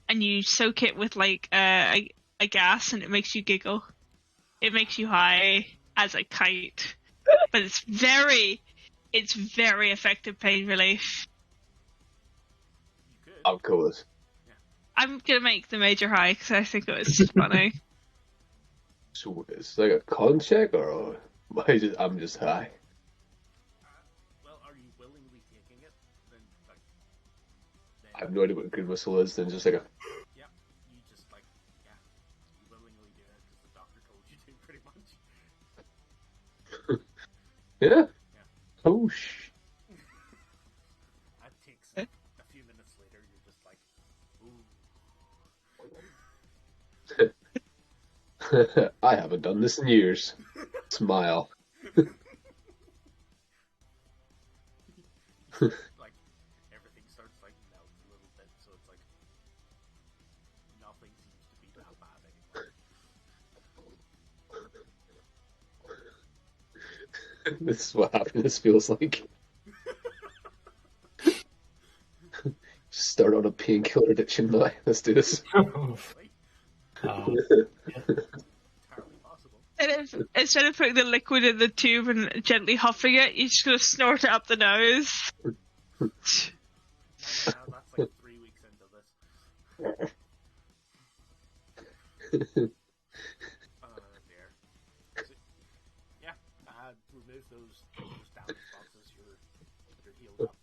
S3: and you soak it with like a gas and it makes you giggle. It makes you high as a kite, but it's very effective pain relief.
S1: You could.
S2: I'm cool with it.
S3: I'm gonna make the major high because I think it was funny.
S2: So it's like a con check, or I'm just high.
S1: Well, are you willingly taking it? Then like.
S2: I have no idea what a green whistle is. Then just like a.
S1: Yeah, you just like you willingly do it because the doctor told you to, pretty much.
S2: Yeah.
S1: Yeah.
S2: Oh
S1: That takes like, a few minutes later. You're just like, ooh.
S2: I haven't done this in years. Smile.
S1: Like everything starts like melt a little bit, so it's like nothing seems to be that bad anymore.
S2: This is what happiness feels like. Start on a painkiller addiction now. Let's do this.
S1: Right? Entirely possible.
S3: Instead of putting the liquid in the tube and gently huffing it, you're just gonna snort it up the nose.
S1: Now that's like 3 weeks into this. Dear. So, yeah, remove those damage boxes. You're healed up.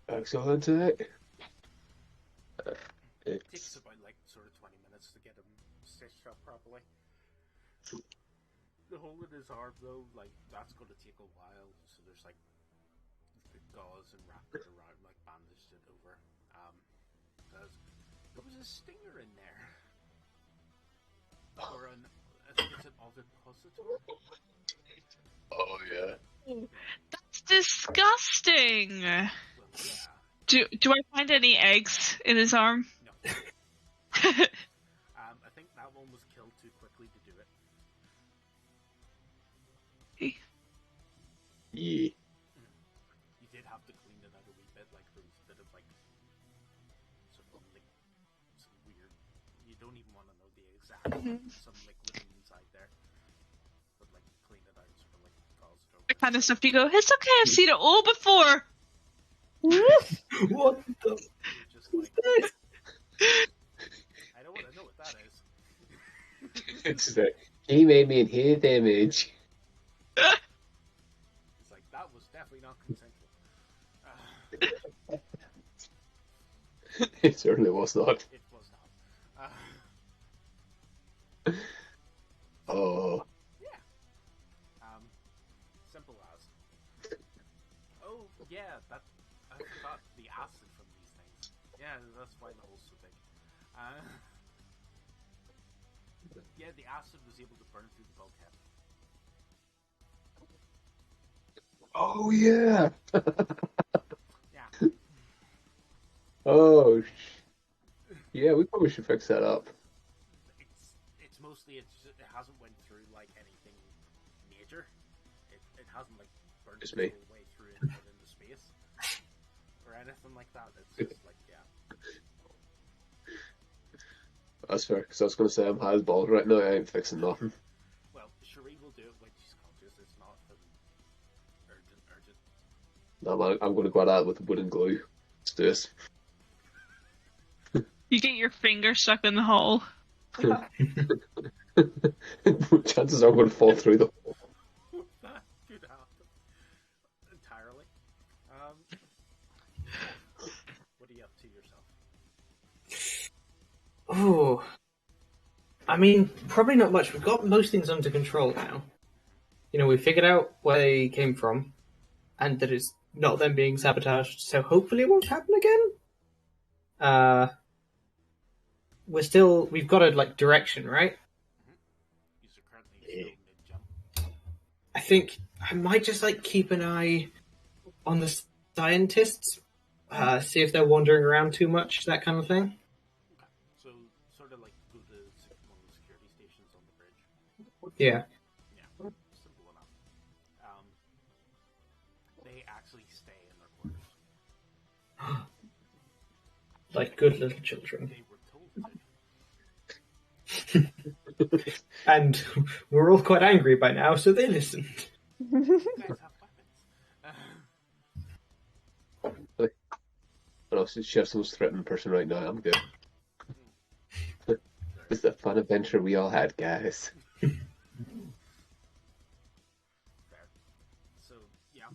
S2: Excellent.
S1: It takes
S2: It's
S1: about like sort of 20 minutes to get him stitched up properly. The hole in his arm though, like that's going to take a while. So there's like the gauze and wrapped it around, like bandaged it over. Because there was a stinger in there, or I think it's an ovipositor.
S2: oh yeah.
S3: That's disgusting.
S1: Well, yeah.
S3: Do I find any eggs in his arm?
S1: No. I think that one was killed too quickly to do it.
S2: Yeah.
S1: You did have to clean it out a wee bit, like there was a bit of like sort of like some weird. You don't even want to know the exact some liquid inside there, but like clean it out, sort of like gauze it over.
S3: The kind of stuff you go, it's okay, I've seen it all before.
S5: What the?
S1: You're just like, I know what that is.
S2: It's like, he made me in his image.
S1: It's like that was definitely not consensual.
S2: It certainly was not.
S1: It was not.
S2: Oh.
S1: Yeah. Simple as. Oh yeah, that I forgot the acid from these things. Yeah, that's why the hole's so big. Yeah, the acid was able to burn through the bulkhead.
S2: Oh yeah.
S1: Yeah.
S2: Oh. Yeah, we probably should fix that up.
S1: It's mostly it hasn't went through like anything major. It hasn't like burned
S2: Just
S1: its
S2: me.
S1: whole way through into space or anything like that. It's just like yeah.
S2: That's fair, because I was going to say I'm high as balls right now. I ain't fixing nothing.
S1: Well, Cherie will do it when she's conscious. It's not urgent.
S2: No, man, I'm going to go at it with wood and glue. Let's do this.
S3: You get your finger stuck in the hole.
S2: Chances are I'm going to fall through the hole.
S1: That could happen entirely.
S5: Oh, I mean, probably not much. We've got most things under control now. You know, we figured out where they came from, and that it's not them being sabotaged. So hopefully, it won't happen again. We've got a direction, right?
S1: These are currently still mid-jump.
S5: I think I might just keep an eye on the scientists, see if they're wandering around too much, that kind of thing.
S1: Okay. So, sort of go to one of the security stations on the bridge.
S5: Yeah.
S1: Yeah, simple enough. They actually stay in their quarters.
S5: Like good little children.
S1: They were told to.
S5: And we're all quite angry by now, so they listened.
S1: You guys have weapons.
S2: But also, Chef's the most threatening person right now. I'm good. It's the fun adventure we all had, guys.
S1: Fair. So, yeah.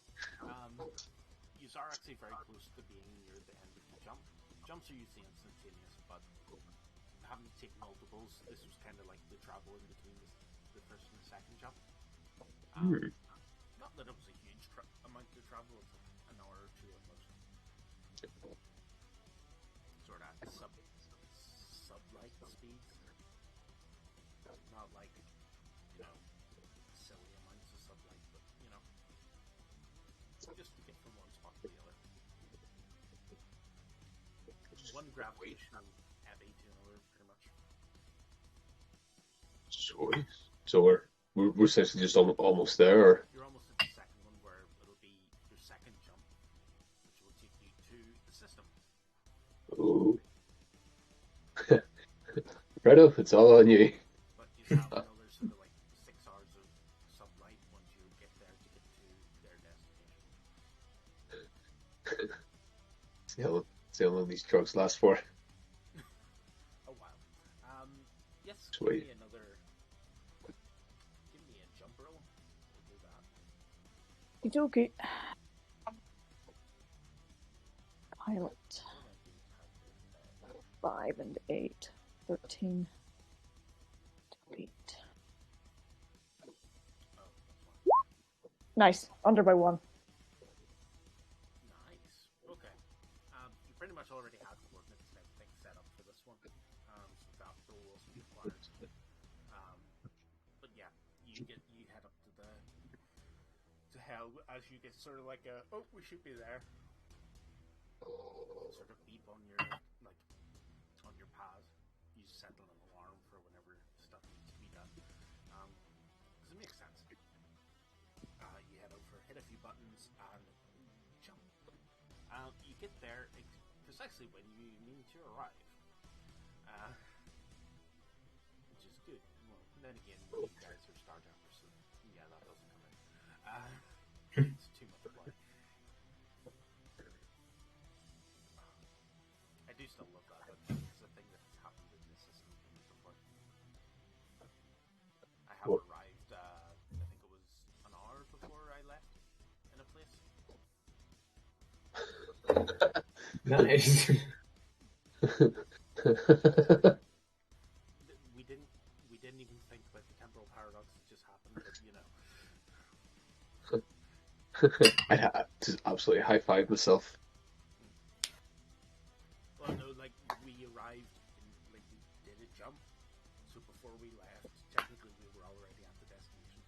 S1: You are actually very close to being near the end of the jump. Jumps are usually instantaneous, but having to take multiples, this was kind of like the travel in between the first and the second jump. Not that it was a huge amount to travel, it was an hour or two at most. Sort of sub-light speeds. Not like, silly amounts of sublight, but, just to get from one spot to the other. One gravitational heavy to another, pretty much.
S2: So we're essentially just almost there, or?
S1: You're almost at the second one, where it'll be your second jump, which will take you to the system.
S2: Ooh. Fredo, it's all on you.
S1: But you have another sort of 6 hours of sublight once you get there to get to their destination.
S2: See how long these drugs last for.
S1: A while. Yes,
S2: Sweet.
S1: Give me a jump roll. We'll do that.
S4: Okay. Pilot. 5 and 8. 13. 8. Nice. Under by 1.
S1: Nice. Okay. You pretty much already had coordinates and everything set up for this one, so that roll wasn't required. But yeah, you head up to hell as you get sort of we should be there. Sort of beep on your pad. You set an alarm for whenever stuff needs to be done. Because it makes sense. You head over, hit a few buttons, and jump. You get there precisely when you need to arrive. Which is good. Well, then again, you guys are starjumpers, so yeah, that doesn't come in. It's too much play. I do still love that. It's a thing that has happened in this system before. I have arrived, I think it was an hour before I left in a place.
S5: Nice.
S1: We didn't even think about the temporal paradox that just happened, but
S2: I just absolutely high five myself.
S1: Well, no, we arrived and we did a jump, so before we left, technically we were already at the destination.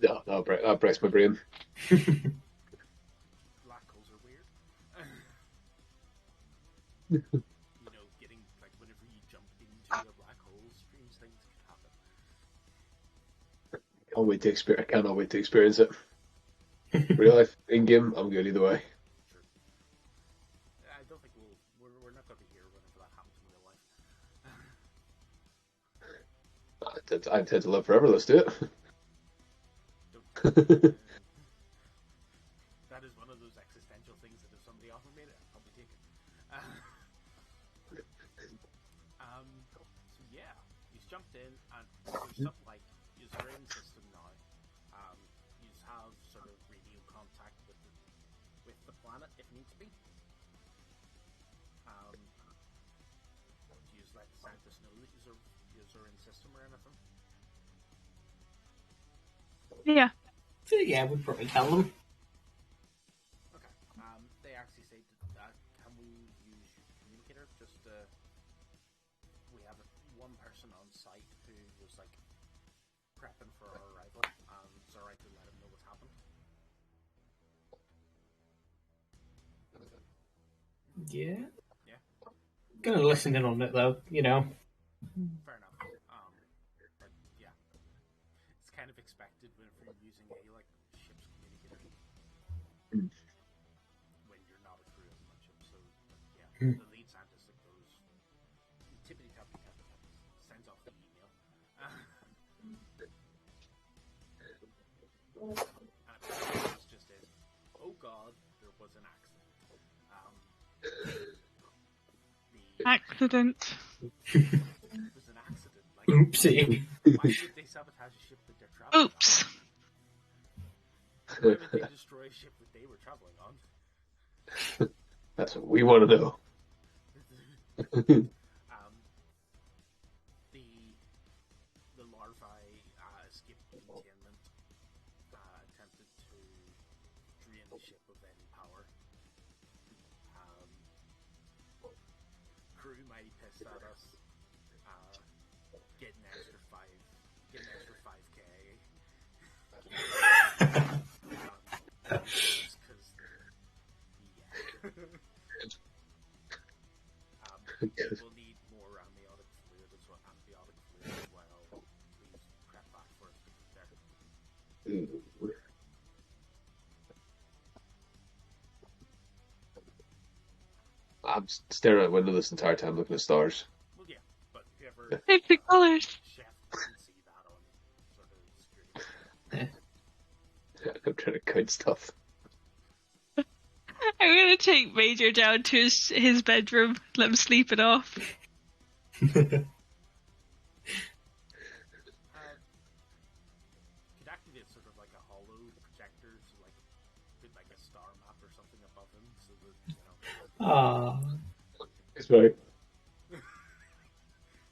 S2: No, that breaks my brain.
S1: Black holes are weird. Getting whenever you jump into a black hole, strange things can happen.
S2: I cannot wait to experience it. Real life, in game, I'm good either way.
S1: Sure. I don't think we're not going to be here whenever that happens in real life.
S2: I intend to live forever. Let's do it.
S1: That is one of those existential things that if somebody offered me it, I'd probably take it. So yeah, he's jumped in, and there's something you're in the system now. You have sort of radio contact with with the planet if needs be. Do you let the scientists know that you're in system or anything?
S3: Yeah.
S5: So yeah, we'd probably tell them.
S1: Okay. They actually say, can we use your communicator? Just we have one person on site who was like prepping for our arrival. It's alright to let him know what's happened.
S5: Yeah.
S1: Yeah.
S5: Gonna listen in on it though, you know.
S1: Fair enough. But yeah, it's kind of expected when you're using a like ship's communicator when you're not a crew of the ship. So yeah, the lead scientist that goes tippity tappity tappity sends off the email. And it's just a, oh god, there was an accident.
S3: Accident.
S1: It was an accident. Like,
S5: Oopsie.
S1: why would they sabotage a ship that they're traveling
S3: Oops.
S1: on? Why would they destroy a ship that they were traveling on?
S2: That's what we want to know.
S1: The larvae escaped containment, attempted to drain the ship of any power. Crew might be pissed at us. Getting extra 5k. Just because, yeah. We'll need more amniotic fluid as well. Please prep back for us to get there.
S2: I'm staring out the window this entire time looking at stars.
S1: Well, yeah, but whoever
S3: Favorite colors.
S1: chef doesn't see that on sort of security.
S2: I'm trying to count stuff.
S3: I'm gonna take Major down to his bedroom, let him sleep it off.
S1: Could activate sort of like a hollow projector, so like put like a star map or something above him, so that you know.
S2: It's right.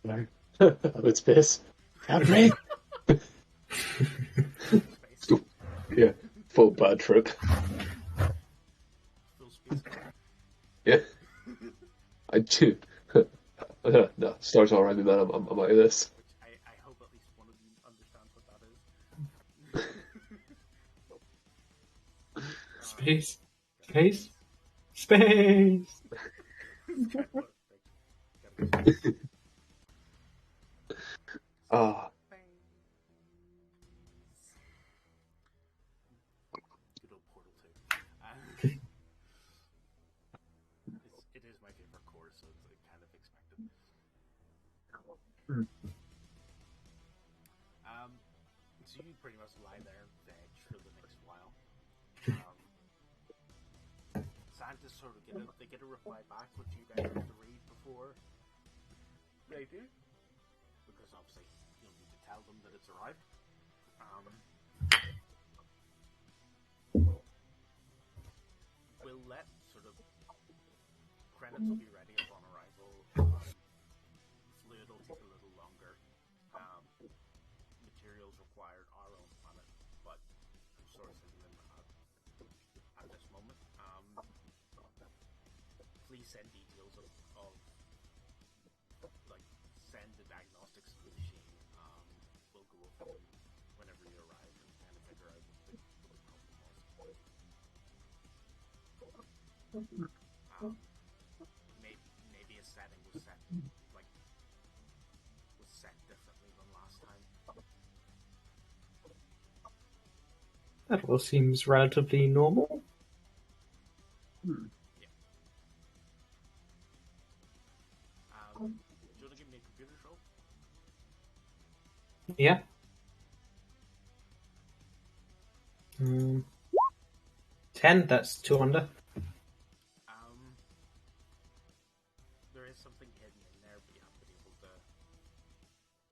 S2: Right. I'm in space. Captain. Yeah. Full bad trip.
S1: Full space.
S2: Yeah. I do. No, stars all around me, man. I'm out of this.
S1: Which I hope at least one of you understands what that is.
S5: Space. Space. Space.
S2: Ah.
S1: Good old Portal 2. It is my favorite course, so it's kind of expected. So you pretty much lie there and veg for the next while. Scientists sort of get a reply back, which you guys have to read before they do, because obviously you'll need to tell them that it's arrived. We'll let sort of credits will be ready upon arrival. Fluid will take a little longer. Materials required our own planet, but I'm sourcing them at this moment. Please send details of like send the diagnostics to the machine. We'll go over them whenever you arrive and kind of figure out what the problem was. Maybe a setting was set differently than last time.
S5: That all seems relatively normal.
S1: Yeah. Do you want to give me a computer roll?
S5: Yeah. 10, that's 2 under.
S1: There is something hidden in there, but you haven't been able to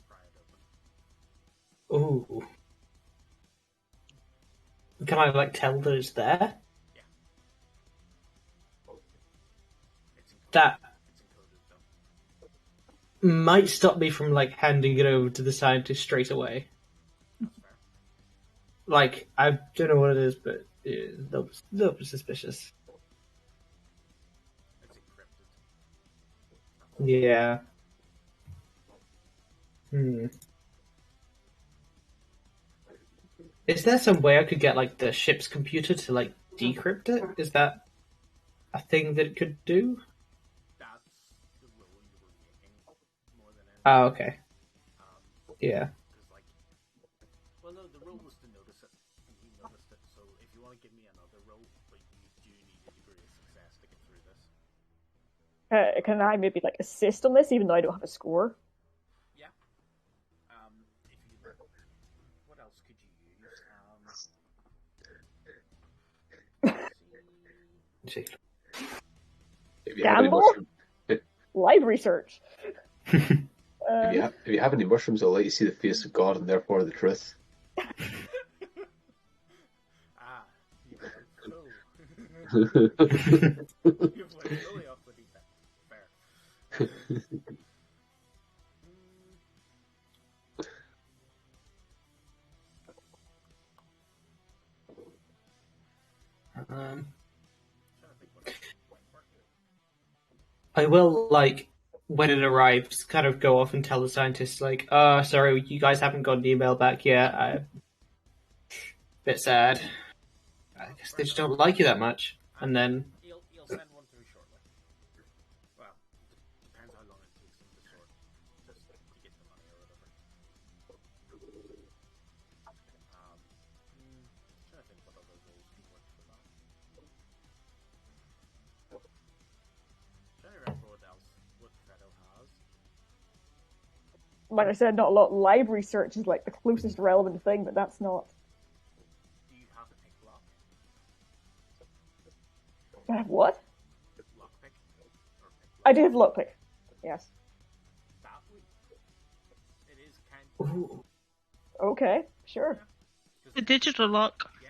S1: pry it open.
S5: Ooh. Can I, tell that it's there?
S1: Yeah.
S5: that
S1: It's encoded though.
S5: might stop me from like handing it over to the scientist straight away.
S1: That's fair.
S5: Like, I don't know what it is, but they'll be suspicious.
S1: It's encrypted.
S5: Yeah. Hmm. Is there some way I could get like the ship's computer to like decrypt it? Is that a thing that it could do?
S1: That's the role you were making more than anything.
S5: Oh, okay. Yeah.
S1: Because like, well, no, the role was to notice it, and he noticed it. So if you want to give me another role, but you do need a degree of success to get through this.
S4: Can I maybe like assist on this, even though I don't have a score?
S1: Yeah. If you, what else could you use?
S5: See.
S2: If you have any
S4: Gamble?
S2: mushrooms,
S4: Live research.
S2: if you have any mushrooms, I'll let you see the face of God and therefore the truth.
S1: Ah, you went full. You went fully off the deep end. Fair.
S5: Um,
S1: Trying to think what might work.
S5: I will like when it arrives, kind of go off and tell the scientists like, sorry, you guys haven't got an email back yet. I'm bit sad. I guess they just don't like you that much. And then
S1: He'll send one through shortly. Well, depends how long it takes him to sort, just to get the money or whatever. Trying to think what other roles can work for that. Trying to remember what else Fredo has.
S4: Like I said, not a lot. Live research is like the closest relevant thing, but that's not.
S1: Do you have a pick lock?
S4: Do I have what?
S1: Lockpick? Or pick lock?
S4: I do have lockpick. Yes.
S1: That would. It is kind of.
S5: ooh,
S4: Okay, sure.
S3: The digital lock.
S1: Yeah.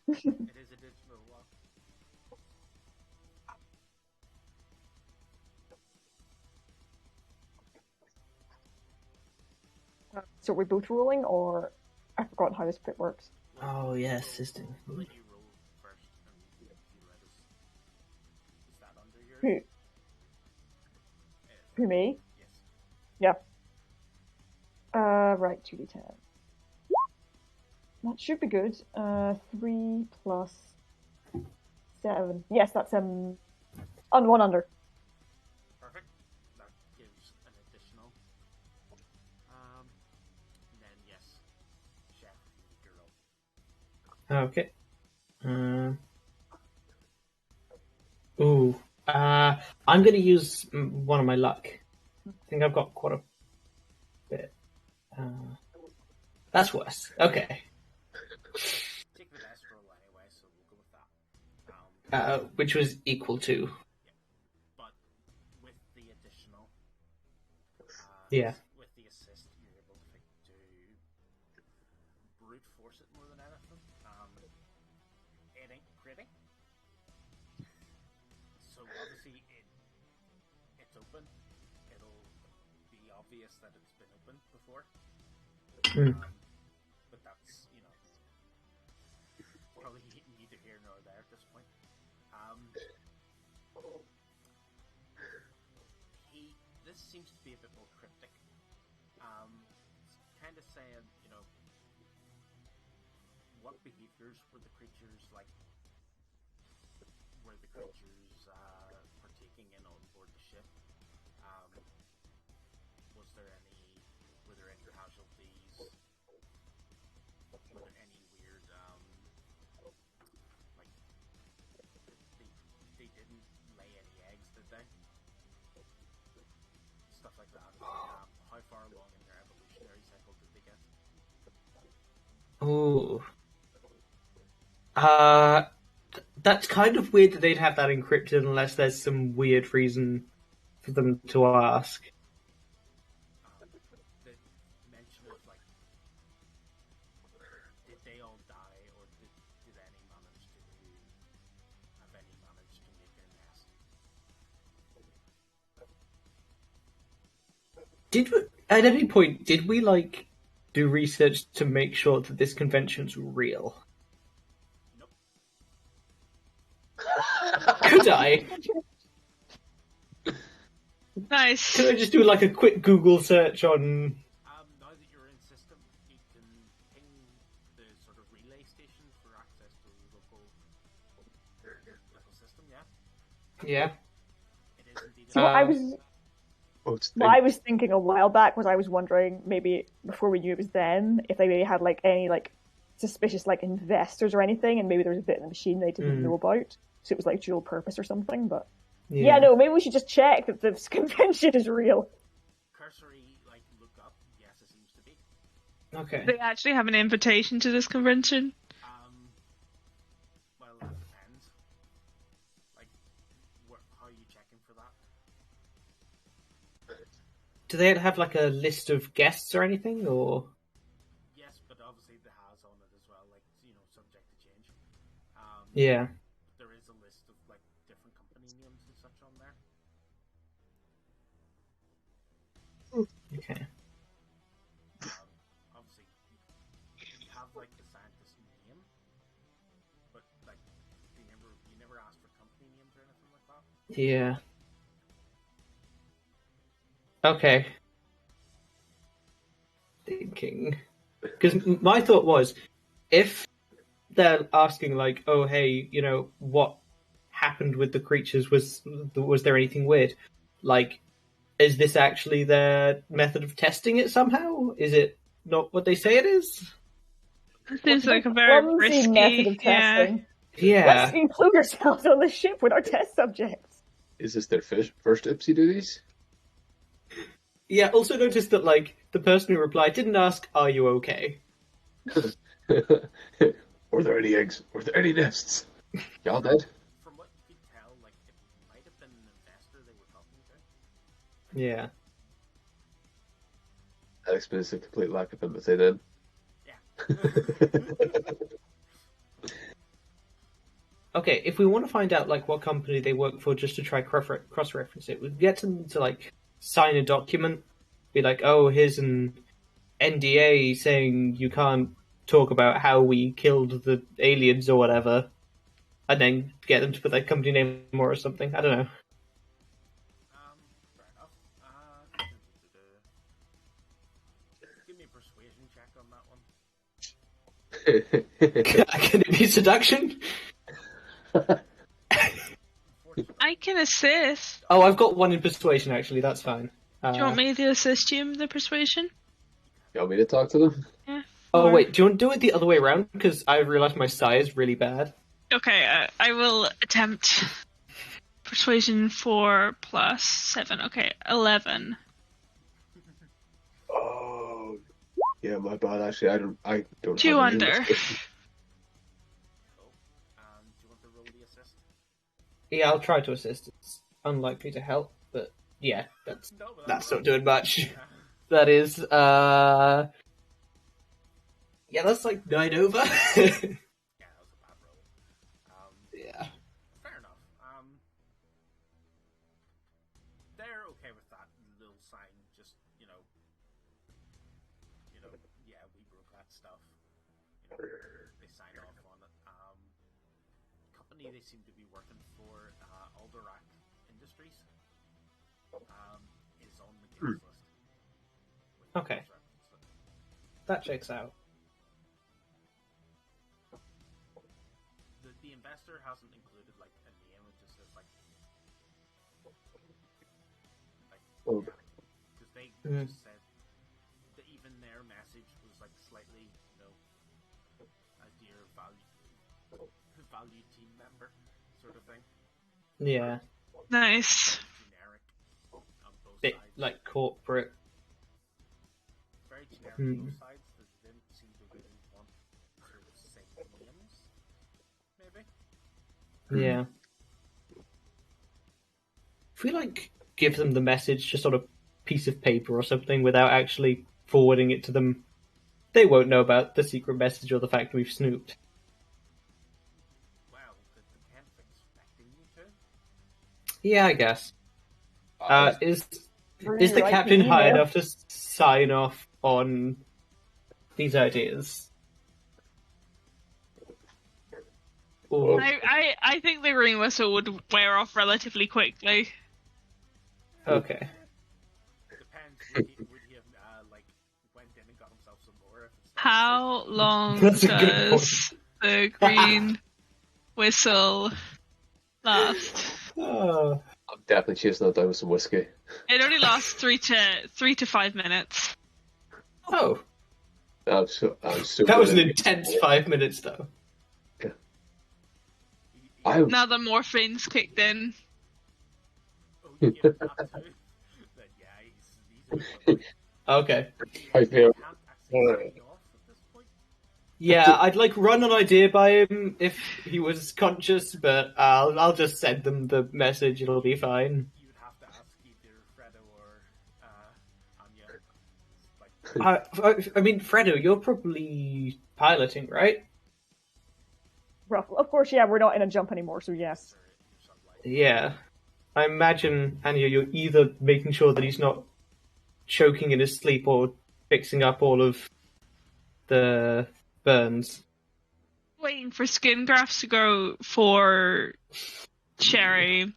S1: It is a digital lock.
S4: So we're both rolling, or I've forgotten how this bit works.
S5: oh yes, system.
S1: I'll let you roll first and you let us. Is that under your.
S4: Who? Who, me?
S1: Yes.
S4: Yeah. Right, 2d10. That should be good. 3 plus 7. Yes, that's on 1 under.
S1: Perfect. That gives an additional. And then yes, chef, your roll.
S5: Okay. Ooh. I'm gonna use one of my luck. I think I've got quite a bit. That's worse. Okay.
S1: Take the best roll anyway, so we'll go with that.
S5: Which was equal to.
S1: But with the additional.
S5: Yeah.
S1: With the assist, you're able to brute force it more than anything. It ain't pretty. So obviously it's open. It'll be obvious that it's been opened before. But that's, probably neither here nor there at this point. This seems to be a bit more cryptic. It's kind of saying, what behaviors were the creatures like? Were the creatures partaking in on board the ship? Were there any casualties? Were there any weird, like, they didn't lay any eggs, did they? Stuff like that. How far along in their evolutionary cycle did they get?
S5: Ooh. That's kind of weird that they'd have that encrypted unless there's some weird reason for them to ask.
S1: The mention of, like, did they all die, or did any manage to make a nest?
S5: At any point, did we, like, do research to make sure that this convention's real?
S1: Nope.
S5: Could I?
S3: Nice.
S5: Could I just do, like, a quick Google search on...
S1: Now that you're in system, you can ping the sort of relay station for access to the local system, yeah?
S5: Yeah.
S1: It is indeed.
S4: See, what I was thinking a while back was I was wondering maybe before we knew it was them if they maybe had like any like suspicious like investors or anything, and maybe there was a bit in the machine they didn't know about, so it was like dual purpose or something. But yeah, no, maybe we should just check that this convention is real.
S1: Cursory, like, look up. Yes, it seems to be.
S5: Okay.
S3: They actually have an invitation to this convention.
S1: Well, that depends. Like, how are you checking for that?
S5: Do they have, like, a list of guests or anything, or...?
S1: Yes, but obviously the has on it as well, like, subject to change.
S5: Yeah.
S1: There is a list of, like, different company names and such on there.
S5: Okay.
S1: Obviously, you have, like, the scientist name, but, like, you never asked for company names or anything like that.
S5: Yeah. Okay. Thinking. Because my thought was, if they're asking, like, oh, hey, what happened with the creatures? Was there anything weird? Like, is this actually their method of testing it somehow? Is it not what they say it is?
S3: It seems like a very
S4: Clumsy
S3: risky
S4: method of testing.
S5: Yeah.
S4: Let's include ourselves on the ship with our test subjects.
S2: Is this their first Ipsy duties?
S5: Yeah, also notice that, like, the person who replied didn't ask, are you okay?
S2: Were there any eggs? Were there any nests? Y'all dead?
S1: From what you could tell, like, it might have been an investor they were talking to.
S5: Yeah.
S2: That explains the complete lack of empathy then.
S1: Yeah.
S5: Okay, if we want to find out, like, what company they work for just to try cross-reference it, we get them to, like, sign a document, be like, oh, here's an NDA saying you can't talk about how we killed the aliens or whatever, and then get them to put their company name or something. I don't know.
S1: Fair enough. Give me a persuasion check on that one.
S5: Can it be seduction?
S3: I can assist.
S5: Oh, I've got one in persuasion, actually. That's fine.
S3: Do you want me to assist you in the persuasion?
S2: You want me to talk to them?
S3: Yeah.
S5: Oh, wait, do you want to do it the other way around? Because I realised my psi is really bad.
S3: Okay, I will attempt persuasion 4 plus 7. Okay, 11.
S2: Oh, yeah, my bad. Actually, I don't.
S3: 2
S2: have any
S3: under.
S1: Do you want to roll the assist?
S5: Yeah, I'll try to assist. It's unlikely to help, but yeah, that's not doing much. That is, yeah, that's like 9 over.
S1: Yeah, that was a bad roll.
S5: Yeah.
S1: Fair enough. They're okay with that little sign. Just yeah, we broke that stuff. They sign off on it. Company they seem to be working for, Alderac Industries, is on the guild list.
S5: Okay. That checks out.
S1: The investor hasn't included like a name. It just says like because they just said that even their message was like slightly, a dear valued team member sort of thing.
S5: Yeah.
S3: Nice.
S1: Generic on both
S5: Bit
S1: sides.
S5: like corporate.
S1: Very generic on both sides. They didn't seem to really want to say names. Maybe.
S5: Yeah. If we like give them the message just on a piece of paper or something without actually forwarding it to them, they won't know about the secret message or the fact we've snooped.
S1: Well, the Kent's expecting you to.
S5: Yeah, I guess. Is Is the
S4: Right,
S5: captain
S4: the
S5: high
S4: email.
S5: enough to sign off on these ideas? Or
S3: I think the ring whistle would wear off relatively quickly.
S5: okay.
S1: Depends. Would he have like went in and got himself some more? If it's
S3: How long
S5: That's a good
S3: does the green whistle last?
S5: Oh.
S2: I'm definitely chasing that down with some whiskey.
S3: It only lasts 3 to 5 minutes.
S5: Oh,
S2: I'm so
S5: that was an
S2: good at-
S5: intense 5 minutes, though.
S2: I
S3: Now the morphine's kicked in.
S1: Oh, you give him that too. Then yeah, he's
S5: Okay.
S2: I feel
S1: can't actually sign off at this point.
S5: Yeah, I'd like run an idea by him if he was conscious, but I'll just send them the message. It'll be fine.
S1: You would have to ask either Fredo or Anya. Like,
S5: I mean, Fredo, you're probably piloting, right?
S4: Roughly. Of course, yeah, we're not in a jump anymore, so yes.
S5: Yeah. I imagine, Anya, you're either making sure that he's not choking in his sleep or fixing up all of the burns.
S3: Waiting for skin grafts to grow for Sherry,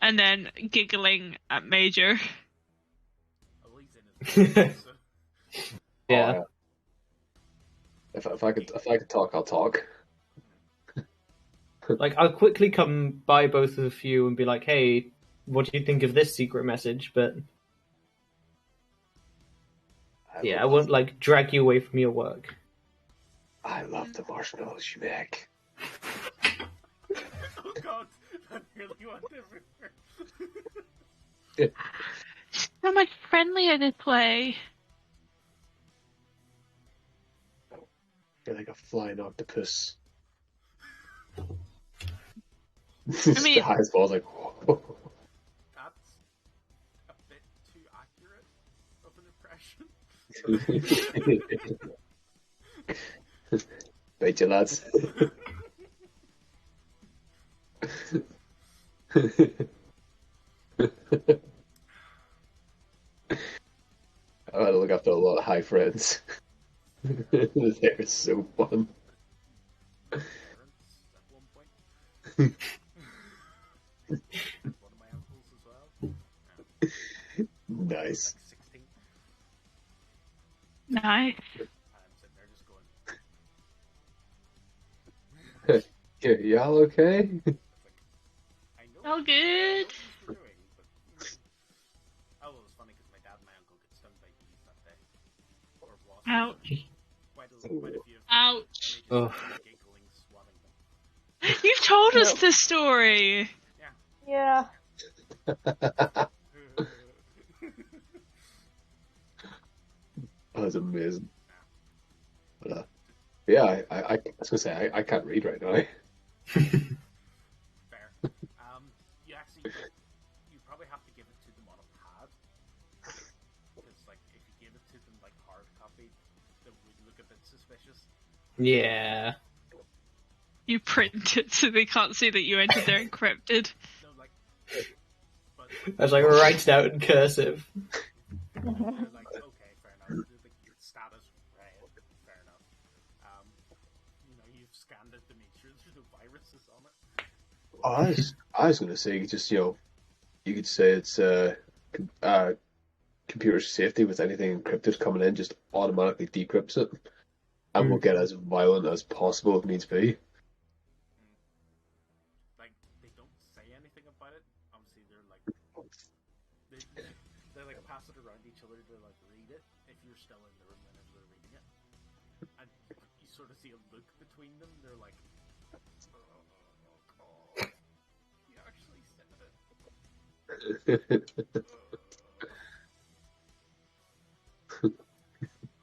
S3: and then giggling at Major.
S1: well, he's in his bed, so.
S5: Yeah.
S2: Oh, if I could talk, I'll talk.
S5: Like, I'll quickly come by both of you and be like, hey, what do you think of this secret message? But yeah, I won't, like, drag you away from your work.
S2: I love the marshmallows you make.
S1: Oh god, that nearly went everywhere.
S3: So much friendlier this way.
S2: You're like a flying octopus.
S3: I mean-
S2: the highest ball's like, whoa.
S1: That's a bit too accurate of an impression.
S2: Bait you, lads. I had to look after a lot of high friends. They're so fun.
S1: Parents at one point. One of my uncles as well.
S2: Nice.
S1: Like 16.
S3: Nice.
S1: I'm sitting there just going.
S2: Y'all okay?
S1: I know.
S3: All good.
S1: what you're doing, but... Oh, it was funny because my dad and my uncle got stung by bees that day. Or wasps.
S3: Ouch.
S1: Quite a few of them.
S3: Ouch.
S1: They
S5: Ugh.
S1: just started giggling, swatting them.
S3: You've told us
S4: No.
S3: this story.
S4: Yeah.
S2: That was amazing. But, yeah, I was gonna say I can't read right now.
S1: Fair. You actually, you probably have to give it to them on a pad. Because, like, if you give it to them, like, hard copy, they would look a bit suspicious.
S5: Yeah.
S3: You print it so they can't see that you entered there encrypted.
S1: No, like, but
S5: I was like, write it out in cursive.
S1: they're like, okay, fair enough. The status red, fair enough. You know, you've scanned it to make sure there's no viruses on it.
S2: I was gonna say just you could say it's computer safety with anything encrypted coming in just automatically decrypts it, and will get as violent as possible if needs be.
S1: Like, they don't say anything about it. Obviously, they're like, they like pass it around each other to like read it if you're still in the room whenever they're reading it, and you sort of see a look between them. They're like, oh, you actually said it.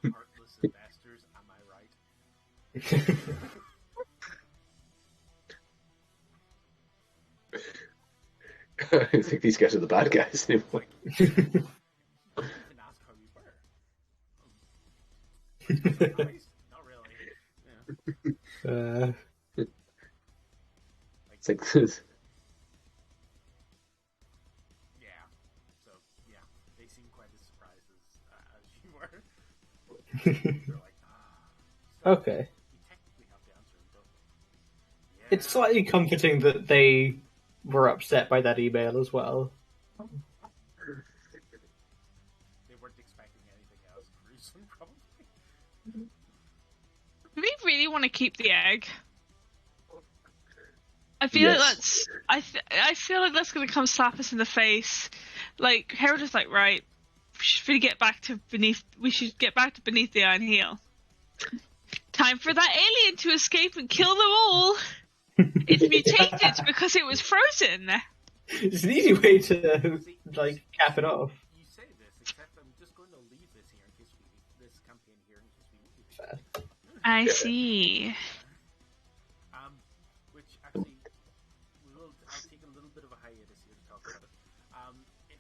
S1: Heartless investors, am I right?
S2: I think these guys are the bad guys anyway.
S1: You can ask how we were. Surprised? Not really. Yeah.
S2: It's like
S1: Yeah. So, yeah. You're like, so
S5: Okay.
S1: you technically have the answer, don't you?
S5: It's slightly comforting that they were upset by that email as well.
S1: They weren't expecting anything else gruesome, probably.
S3: Do we really want to keep the egg? I feel
S2: Yes.
S3: like that's. I feel like that's going to come slap us in the face. Like Harold is like, right, we should get back to beneath. We should get back to beneath the iron heel. Time for that alien to escape and kill them all. It's mutated because it was frozen.
S5: It's an easy way to like cap it off.
S1: You say this, except I'm just going to leave this here in case we this campaign here in case we need it.
S5: Fair.
S3: I see.
S1: Which actually, I'll take a little bit of a hiatus here to talk about it. If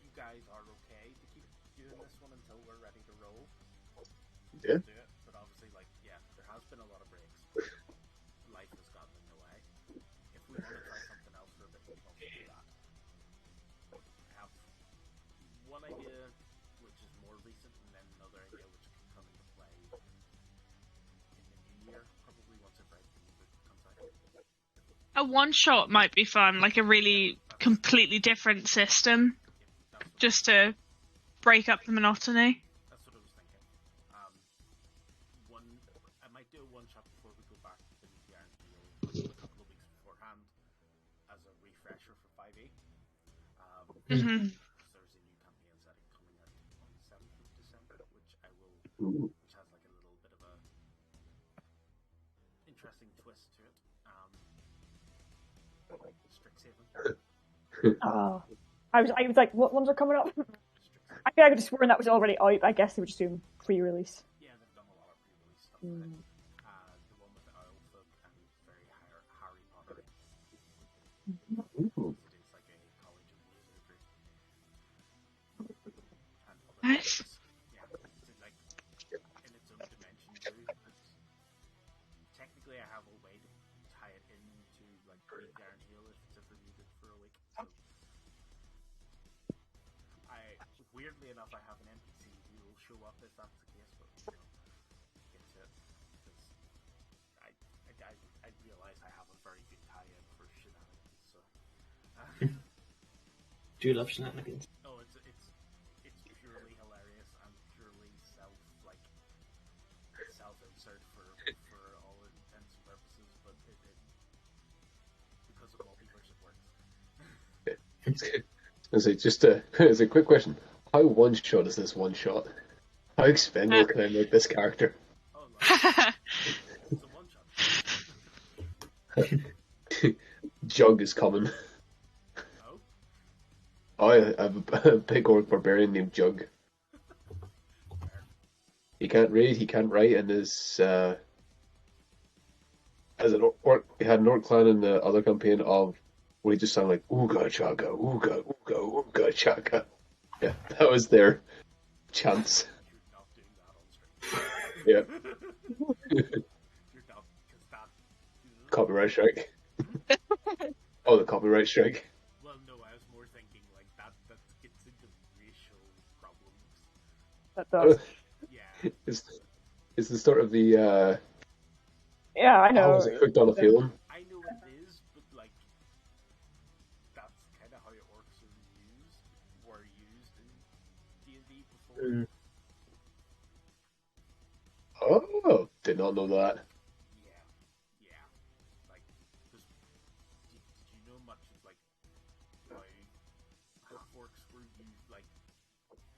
S1: you guys are okay to keep doing this one until we're ready to roll,
S2: Yeah.
S1: we'll do it. But obviously, like, yeah, there has been a lot of breaks. Life has gotten in the way. If we want to try something else for a bit, we can also do that. I have one idea which is more recent, and then another idea which can come into play in the new year, probably once I've read the book comes out.
S3: A one shot might be fun, like a really completely different system, just to break up the monotony.
S1: That's what I was thinking. I might do a one shot before we go back to the Iron Heel a couple of weeks beforehand as a refresher for 5e.
S3: Mm-hmm.
S1: There's a new campaign setting coming out on the 7th of December, which I will,
S2: Ooh.
S1: which has like a little bit of a interesting twist to it. Strixhaven.
S4: Oh. I was like, what ones are coming up? I think I could have sworn that was already out. I guess they were just doing pre-release.
S1: Yeah, they've done a lot of pre-release stuff with it. The one with the Oilfolk and very Harry Potter.
S2: Ooh.
S1: It is like a college of wizardry. And other
S3: Nice.
S1: things. Yeah, it's like in its own dimension too. Technically, I have a way to tie it into like Great Iron Heel if it's ever needed for a week. So, weirdly enough, I have an NPC who will show up if that's the case, but you know, get to it because I realize I have a very good tie-in for shenanigans. So,
S5: Do you love shenanigans?
S1: oh, it's purely hilarious and purely self-insert for all intents and purposes, but it because of multiverse it works.
S2: Just as a quick question, how one shot is this one shot? How expendable can I make this character?
S1: Oh, like, it's a one-shot.
S2: Jug is coming.
S1: Oh,
S2: I have a big orc barbarian named Jug. He can't read, he can't write, and as an orc, he had an orc clan in the other campaign of where he just sounded like ooga chaga, ooga ooga ooga chaga. Yeah, that was their chants.
S1: you're not doing that on stream.
S2: Yeah,
S1: You're not, because that...
S2: copyright strike. Oh, the copyright strike.
S1: Well, no, I was more thinking like that gets into racial problems.
S4: That does.
S1: Yeah.
S2: It's the start of the
S4: Yeah, I
S2: how
S4: know.
S2: was it hooked on a feeling?
S1: I know it is, but like that's kind of how orcs were used in D&D before.
S2: Oh, did not know that.
S1: Yeah. Like, did you know much of like how half-orcs were used, like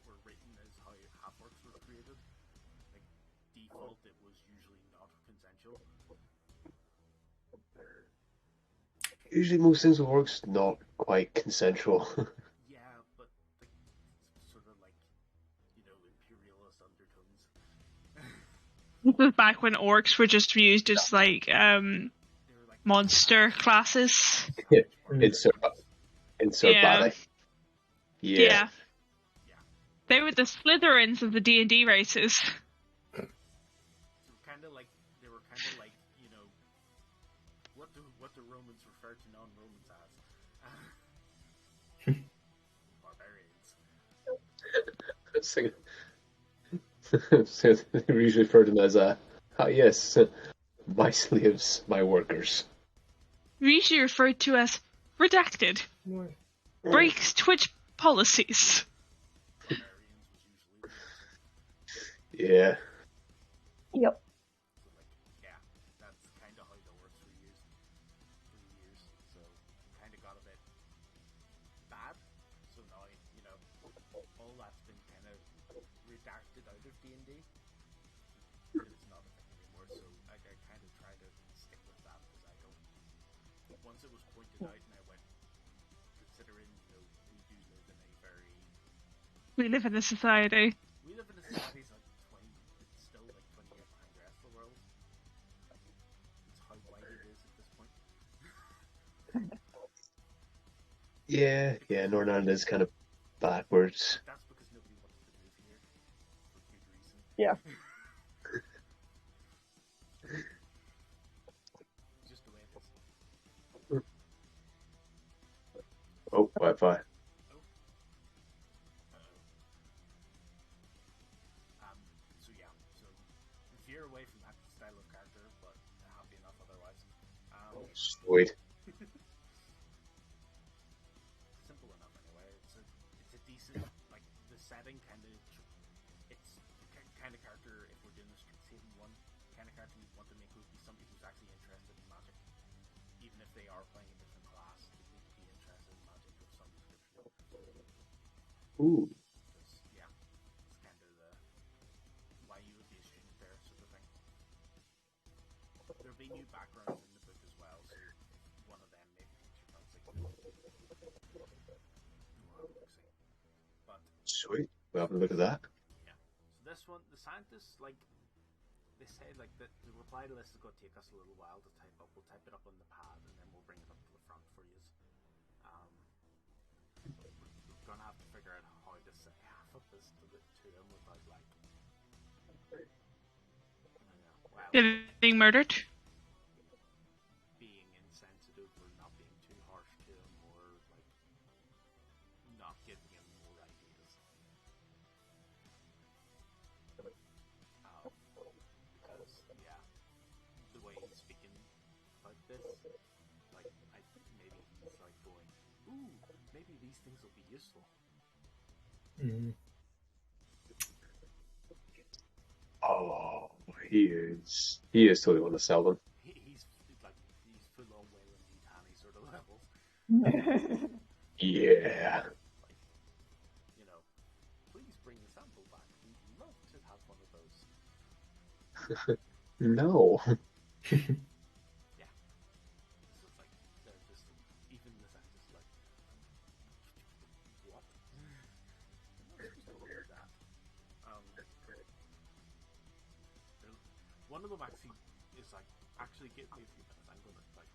S1: were written as how half-orcs were created? Like default, it was usually not consensual.
S2: Usually, most things with orcs not quite consensual.
S1: Yeah, but like sort of like imperialist undertones.
S3: This is back when orcs were just used as like
S1: They were like
S3: monster classes.
S2: Insert
S3: Yeah.
S2: body.
S3: Yeah. They were the Slytherins of the D&D races.
S1: they were kind of like what the Romans refer to non-Romans as barbarians.
S2: So we usually refer to them as ah yes, my slaves, my workers.
S3: Usually referred to as redacted. Breaks Twitch policies.
S1: Barbarians was usually the answer.
S2: Yeah.
S4: Yep.
S1: So yeah, that's kind of how that works for years. So kind of got a bit bad. So now all that's been kind of redacted out of D&D. It's not a thing anymore. So I kind of try to stick with that because I don't. Once it was pointed out, and I went, considering we do live in a very
S3: We live in a society.
S1: we live in a society that's like 20. It's still like 20 years behind the rest of the world. It's how white it is at this point.
S2: Yeah, Northern Ireland is kind of backwards.
S1: That's because nobody wanted to move here for good reason.
S4: Yeah.
S1: Just the way it is.
S2: Oh, Wi-Fi.
S1: So yeah, so veer away from that style of character, but happy enough otherwise.
S2: Sweet.
S1: Simple enough anyway. It's a decent, like, the setting it's the kind of character, if we're doing this season 1, kind of character you want to make would be somebody who's actually interested in magic. Even if they are playing a different class, they need to be interested in magic of some description.
S2: Ooh.
S1: Yeah, it's kind of why you would be a student there, sort of thing. There'll be new backgrounds in the book as well, so if one of them maybe takes your fancy. But
S2: Sweet. We'll have a look at that.
S1: yeah, so this one, the scientists, like, they say like the reply to this is going to take us a little while to type up. We'll type it up on the pad and then we'll bring it up to the front for you. We're gonna have to figure out how to say half of this to them without like,
S3: Being murdered.
S1: being insensitive or not being too harsh to him or like not giving him more ideas. Because yeah, the way he's speaking about this, like maybe he's like going, ooh, maybe these things will be useful.
S2: Oh, he is totally want to sell them.
S1: He's full on Wayland Yutani sort of levels.
S2: Yeah.
S1: Like, please bring the sample back. We'd love to have one of those.
S2: No.
S1: Yeah. So it's like they're just even the scientists like, what? I'm not supposed to do that. One of them actually is like, actually give me a few minutes. I'm gonna like,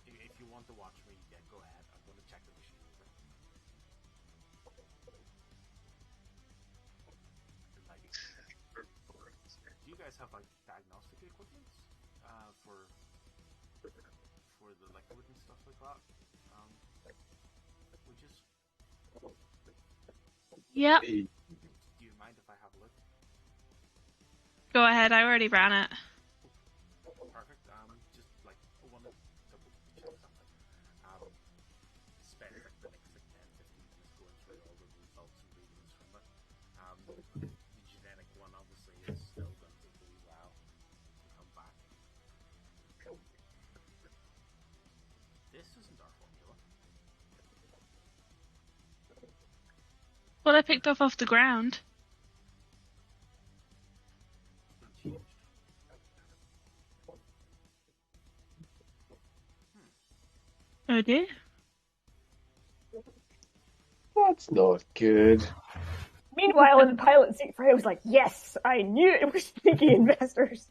S1: if you want to watch me, yeah, go ahead. I'm gonna check the machine over. Like, do you guys have like diagnostic equipment for the liquid and stuff like that? Which is,
S3: Yep.
S1: do you mind if I have a look?
S3: Go ahead. I already ran it.
S1: Perfect. Just like one double check something. Spend like the next 10-15 minutes going through all the results and readings from it. The genetic one obviously is still going to take a wee while to come back. This isn't our formula.
S3: What I picked up off the ground.
S1: It's been changed.
S3: Oh dear.
S2: That's not good.
S4: Meanwhile, in the pilot seat, Freya was like, yes, I knew it was sneaky investors.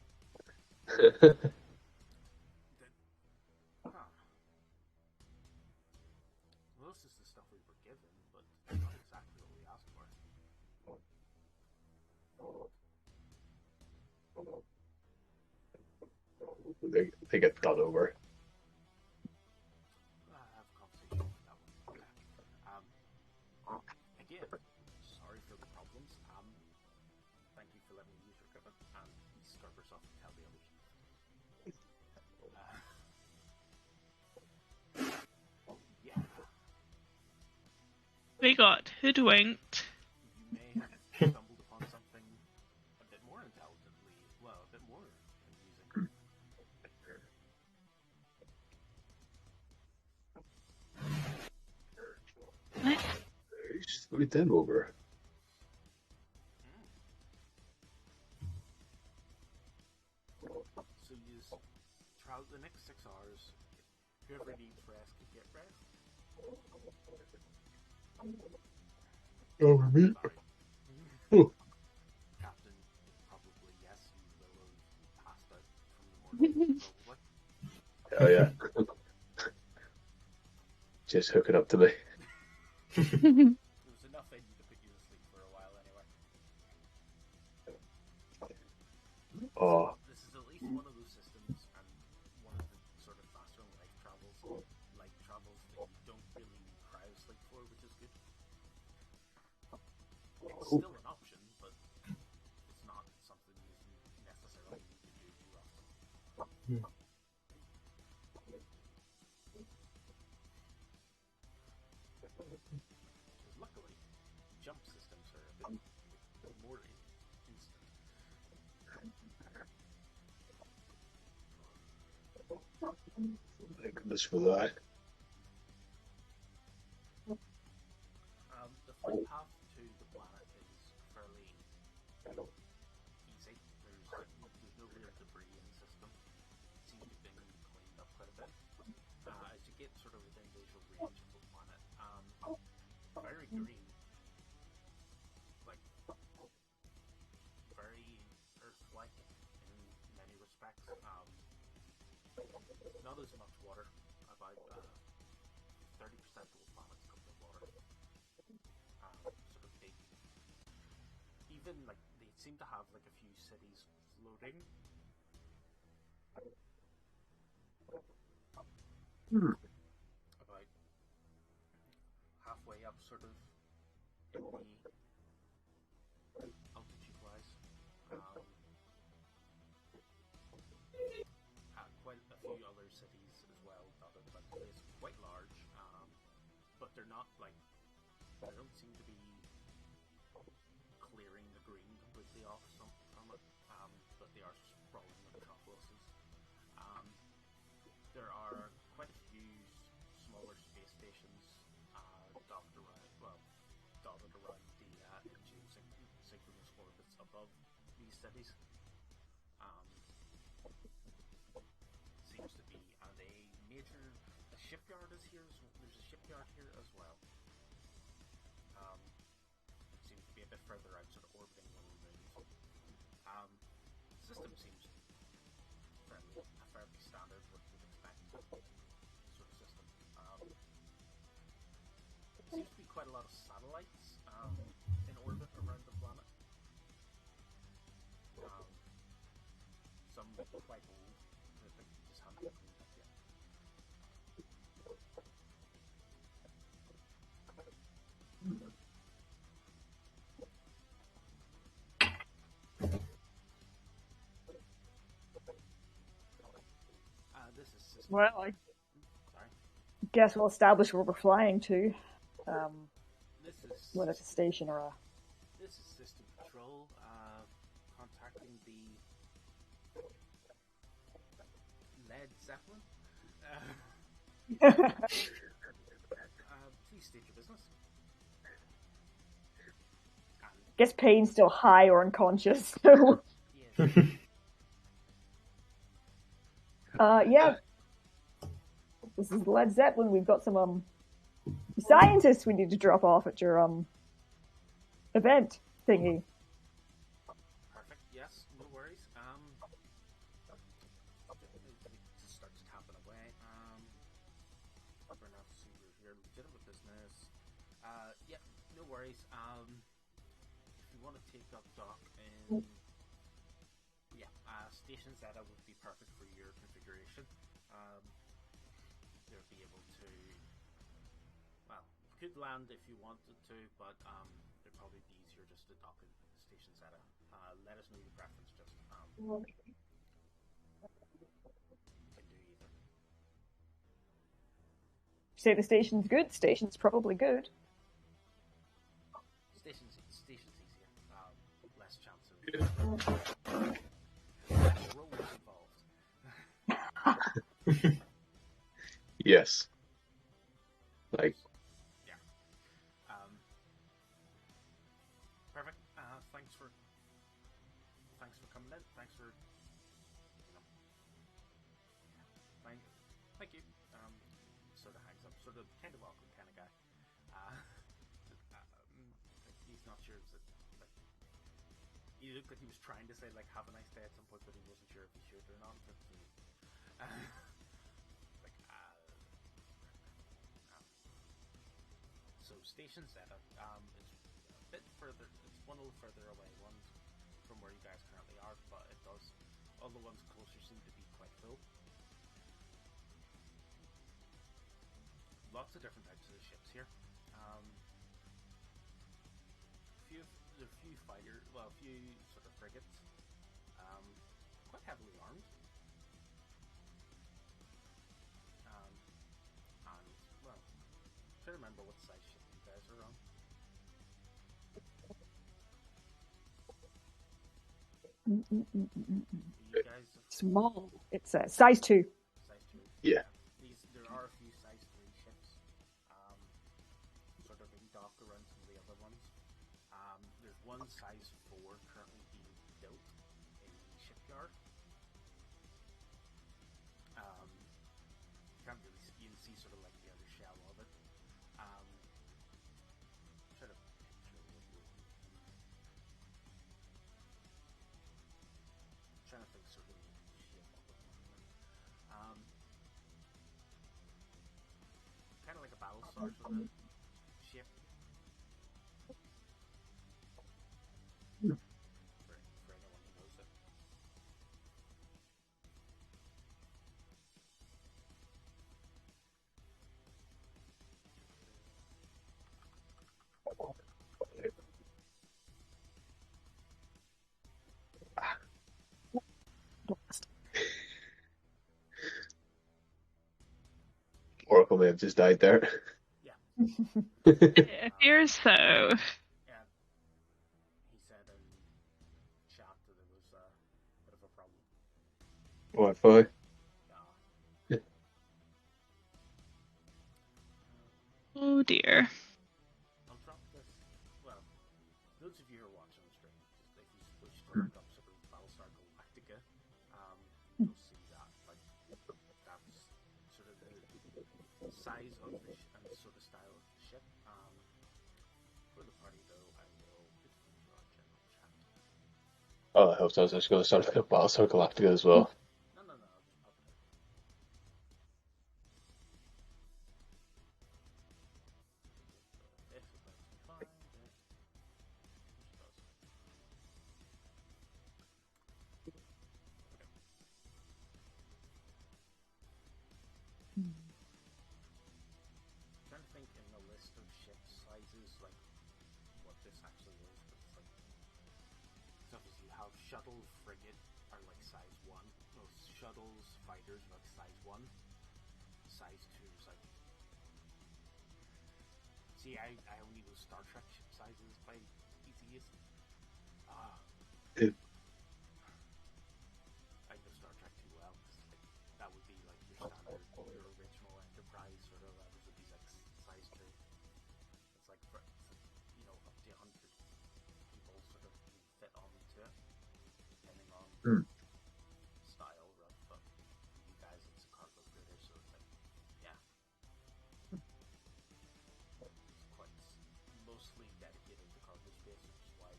S1: Well, this is the stuff we were given, but not exactly what we asked for.
S2: They get done over.
S1: Have a conversation with that one. Okay. Again, sorry for the problems. serve herself and tell the others. Yeah.
S3: We got hoodwinked.
S1: You may have stumbled upon something a bit more intelligently, well, a bit more amusing.
S2: Just look at them over.
S1: So you travel the next 6 hours. Whoever needs rest can get rest.
S2: Over me.
S1: Sorry. Captain, probably yes. You will have passed out from the morning, probably.
S2: Oh yeah. Just hooking up to me.
S1: There was enough in you to put you to sleep for a while anyway.
S2: Oh.
S1: This is at least one of those systems, and one of the sort of faster light travels that you don't really need cryo-sleep for, which is good. It's still an option, but it's not something you necessarily need to do too often. Luckily, jump systems are a bit more instant.
S2: Thank goodness for that.
S1: The flight path to the planet is fairly easy. There's no real debris in the system. It seems to have been cleaned up quite a bit. As you get sort of within visual range of the planet, very green, like very Earth-like in many respects. Not as much water. About 30% of the planet's covered in water. Sort of big. Even like they seem to have like a few cities floating. About halfway up, sort of in the altitude-wise. Quite a few other cities as well dotted about the place, quite large, but they're not like, they don't seem to be clearing the green completely off from it, but they are sprawling metropolises. There are quite a few smaller space stations dotted around the engine synchronous orbits above these cities. Seems to be, and a shipyard is here. There's a shipyard here as well. Seems to be a bit further out, sort of orbiting one of the moons. System seems fairly standard, what you'd expect sort of system. Seems to be quite a lot of satellites in orbit around the planet. Some quite old. That just haven't been cleaned up yet. This is system.
S4: Well, I
S1: Sorry.
S4: guess we'll establish where we're flying to.
S1: This is
S4: Whether it's a station or a...
S1: This is system control. Contacting the Led Zeppelin. Please state your business.
S4: guess Payne's still high or unconscious, so...
S1: Yes.
S4: Yeah. This is Led Zeppelin. We've got some scientists we need to drop off at your event thingy.
S1: Perfect. Yes. No worries. It starts tapping away. We're not to see we're here. Legitimate business. Yeah. No worries. If you want to take up dock in, Station Zeta would be perfect for your configuration. You'll be able to, could land if you wanted to, but it'd probably be easier just to dock at Station Zeta. Let us know your preference, just can do either.
S4: Say the station's good. Station's probably good.
S1: Station's easier. Less chance of less rolls involved.
S2: Yes. Like,
S1: Yeah. Perfect. Thanks for coming in. Thanks for thank you. Sort of hangs up. Sort of kind of awkward kind of guy. He's not sure. Like, he looked like he was trying to say like "Have a nice day" at some point, but he wasn't sure if he should or not. Like, so station setup is a bit further. It's one a little further away, one from where you guys currently are, but it does. All the ones closer seem to be quite full. Lots of different types of ships here. There's a few a few sort of frigates. Quite heavily armed. And well, trying to remember what size ship you guys are on. You guys
S4: Small. It's size 2.
S1: size 2.
S2: yeah.
S1: There are a few size 3 ships, sort of in dock around some of the other ones. There's one size 4 currently being built in the shipyard. Can't really see, you can see sort of like the other shell of it. Try to picture what you're trying to think sort of ship of it. Kind of like a Battlestar sort of ship. For anyone who knows it.
S2: Oracle may have just died there.
S1: Yeah.
S3: It appears so.
S1: Yeah. He said in chat that there was a bit of a problem.
S2: Wi-Fi.
S3: Oh dear.
S1: I'll drop this. Well, those of you who are watching the stream, just if you wish to look up sort of Battlestar Galactica, you'll see that like that's sort of the size of the and sort of style of the ship. For the party though, I will put it into our general chat.
S2: Oh, I hope so. I was just going to start looking at Battlestar Galactica as well.
S1: No, I'll just pop it in. If it lets me find it, which does. Okay. Trying to think in the list of ship sizes, like what this actually is, but it's like so obviously you have shuttle, frigate are like size 1. No, shuttles, fighters are like size 1. Size 2 is like. See, I only know Star Trek ship sizes by easiest. I know Star Trek too well. Like, that would be like your standard, your original Enterprise sort of levels would be like size 2. It's like, up to 100 people sort of can fit onto it, depending on style, right? But you guys, it's a cargo freighter, so it's like, yeah. It's quite mostly dedicated to cargo space, which is why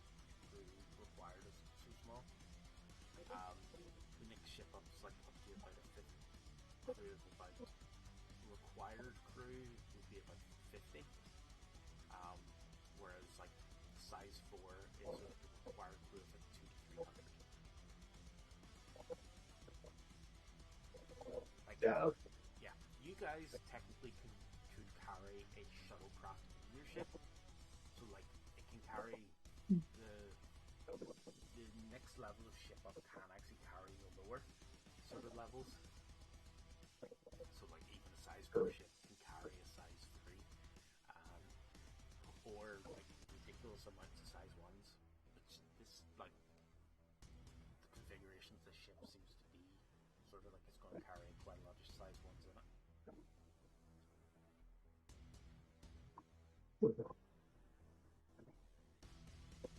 S1: crew required is so small. The next ship up is like up to about a 50 crew of about required crew would be about 50. Whereas like size 4 is a required crew of like 2 to 300. Like, yeah, you guys technically could carry a shuttlecraft in your ship, so like it can carry the next level of ship up can actually carry the lower sort of levels. So like even a size 4 ship can carry a size 3, or like ridiculous amounts of size 1s. Which this like the configuration of the ship seems to be sort of like it's going to carry quite a lot of size 1s in it.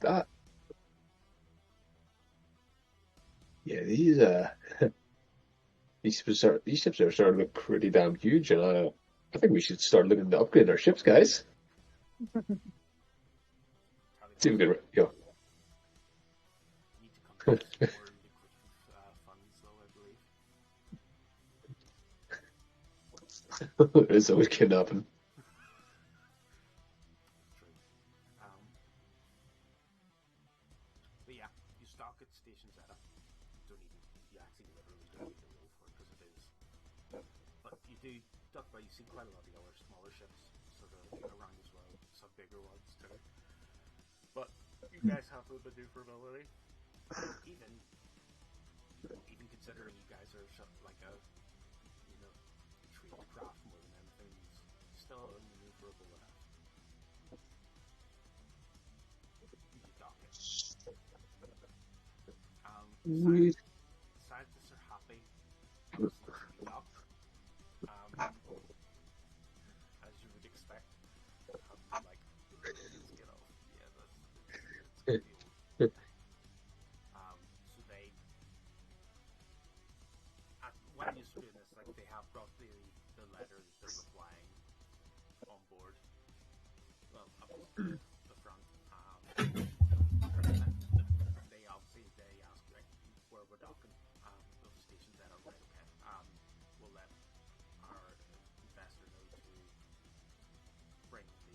S2: That. Yeah, these ships are starting to look pretty damn huge, and I think we should start looking to upgrade our ships, guys. See if we can, yo.
S1: Need to come to more lucrative funds, though, I believe.
S2: There's always kidnapping.
S1: True. But yeah, you stock at Station Zeta. You actually literally don't need to roll for it because it is. But you do duck by. You see quite a lot of the other smaller ships sort of around as well. Some bigger ones too. But you guys have the maneuverability. Even considering you guys are like a trade craft more than anything, it's still maneuverable enough. You dock it. Scientists are happy to see you dock. As you would expect. Like, let's get off. Yeah, it's gonna be old. So they, when you're doing this, like they have brought the letter that they're replying on board. Well, up to the front. They ask like where we're docking. Those stations that are right. Okay. We'll let our investor know to bring to